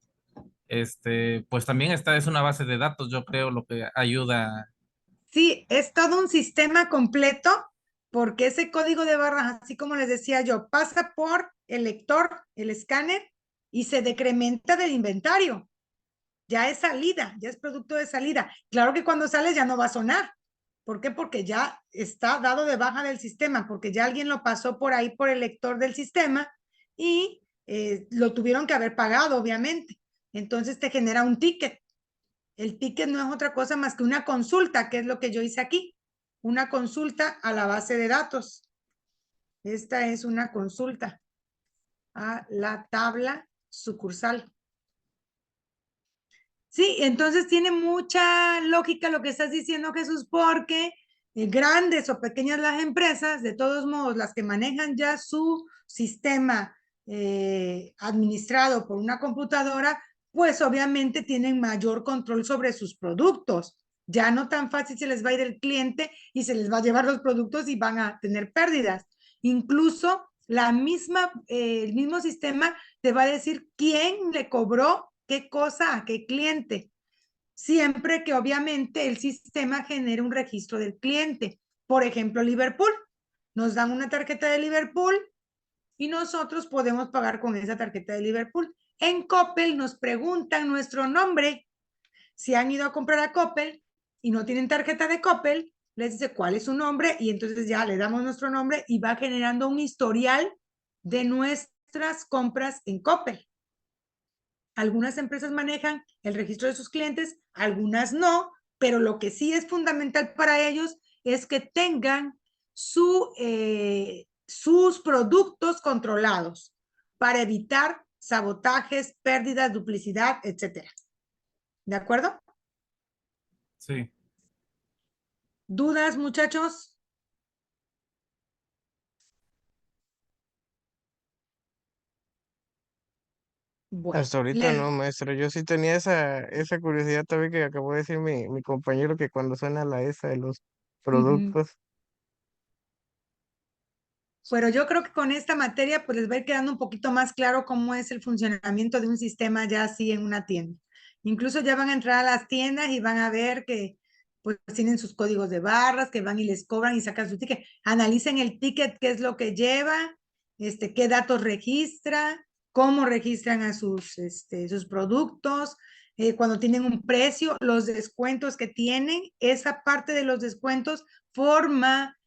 pues también esta es una base de datos, yo creo, lo que ayuda. Sí, es todo un sistema completo porque ese código de barras, así como les decía yo, pasa por el lector, el escáner y se decrementa del inventario. Ya es salida, ya es producto de salida. Claro que cuando sales ya no va a sonar. ¿Por qué? Porque ya está dado de baja del sistema, porque ya alguien lo pasó por ahí por el lector del sistema y lo tuvieron que haber pagado, obviamente. Entonces te genera un ticket. El ticket no es otra cosa más que una consulta, que es lo que yo hice aquí. Una consulta a la base de datos. Esta es una consulta a la tabla sucursal. Sí, entonces tiene mucha lógica lo que estás diciendo, Jesús, porque grandes o pequeñas las empresas, de todos modos, las que manejan ya su sistema administrado por una computadora, pues obviamente tienen mayor control sobre sus productos. Ya no tan fácil se les va a ir el cliente y se les va a llevar los productos y van a tener pérdidas. Incluso el mismo sistema te va a decir quién le cobró qué cosa a qué cliente, siempre que obviamente el sistema genere un registro del cliente. Por ejemplo, Liverpool. Nos dan una tarjeta de Liverpool y nosotros podemos pagar con esa tarjeta de Liverpool. En Coppel nos preguntan nuestro nombre. Si han ido a comprar a Coppel y no tienen tarjeta de Coppel, les dice cuál es su nombre y entonces ya le damos nuestro nombre y va generando un historial de nuestras compras en Coppel. Algunas empresas manejan el registro de sus clientes, algunas no, pero lo que sí es fundamental para ellos es que tengan sus productos controlados para evitar sabotajes, pérdidas, duplicidad, etcétera. ¿De acuerdo? Sí. ¿Dudas, muchachos? Bueno, Hasta ahorita no, maestro. Yo sí tenía esa curiosidad también que acabó de decir mi compañero que cuando suena la esa de los productos. pero yo creo que con esta materia pues les va a ir quedando un poquito más claro cómo es el funcionamiento de un sistema ya así en una tienda. Incluso ya van a entrar a las tiendas y van a ver que pues tienen sus códigos de barras, que van y les cobran y sacan su ticket. Analicen el ticket, qué es lo que lleva, qué datos registra, cómo registran a sus productos, cuando tienen un precio, los descuentos que tienen, esa parte de los descuentos forma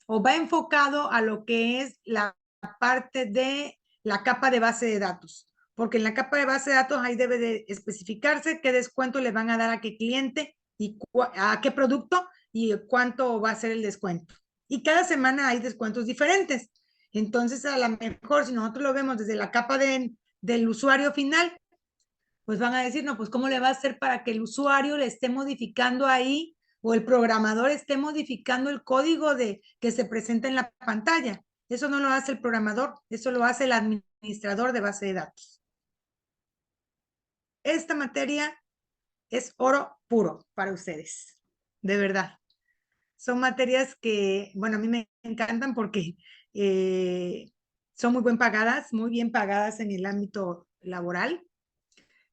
o va enfocado a lo que es la parte de la capa de base de datos, porque en la capa de base de datos ahí debe de especificarse qué descuento le van a dar a qué cliente y a qué producto y cuánto va a ser el descuento. Y cada semana hay descuentos diferentes. Entonces, a lo mejor si nosotros lo vemos desde la capa del usuario final, pues van a decir, no, pues cómo le va a hacer para que el usuario le esté modificando ahí o el programador esté modificando el código que se presenta en la pantalla. Eso no lo hace el programador, eso lo hace el administrador de base de datos. Esta materia es oro puro para ustedes, de verdad. Son materias que, bueno, a mí me encantan porque son muy bien pagadas en el ámbito laboral.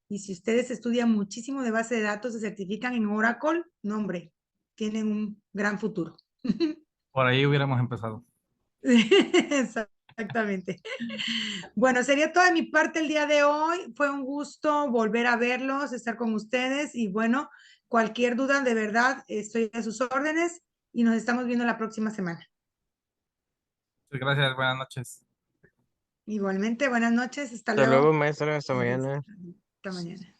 Y si ustedes estudian muchísimo de base de datos, se certifican en Oracle, no hombre, tienen un gran futuro. Por ahí hubiéramos empezado. Exactamente. Bueno, sería toda mi parte el día de hoy. Fue un gusto volver a verlos, estar con ustedes y bueno, cualquier duda, de verdad, estoy a sus órdenes y nos estamos viendo la próxima semana. Muchas gracias, buenas noches. Igualmente, buenas noches, hasta Hasta luego, luego. maestra. Hasta mañana. Hasta mañana.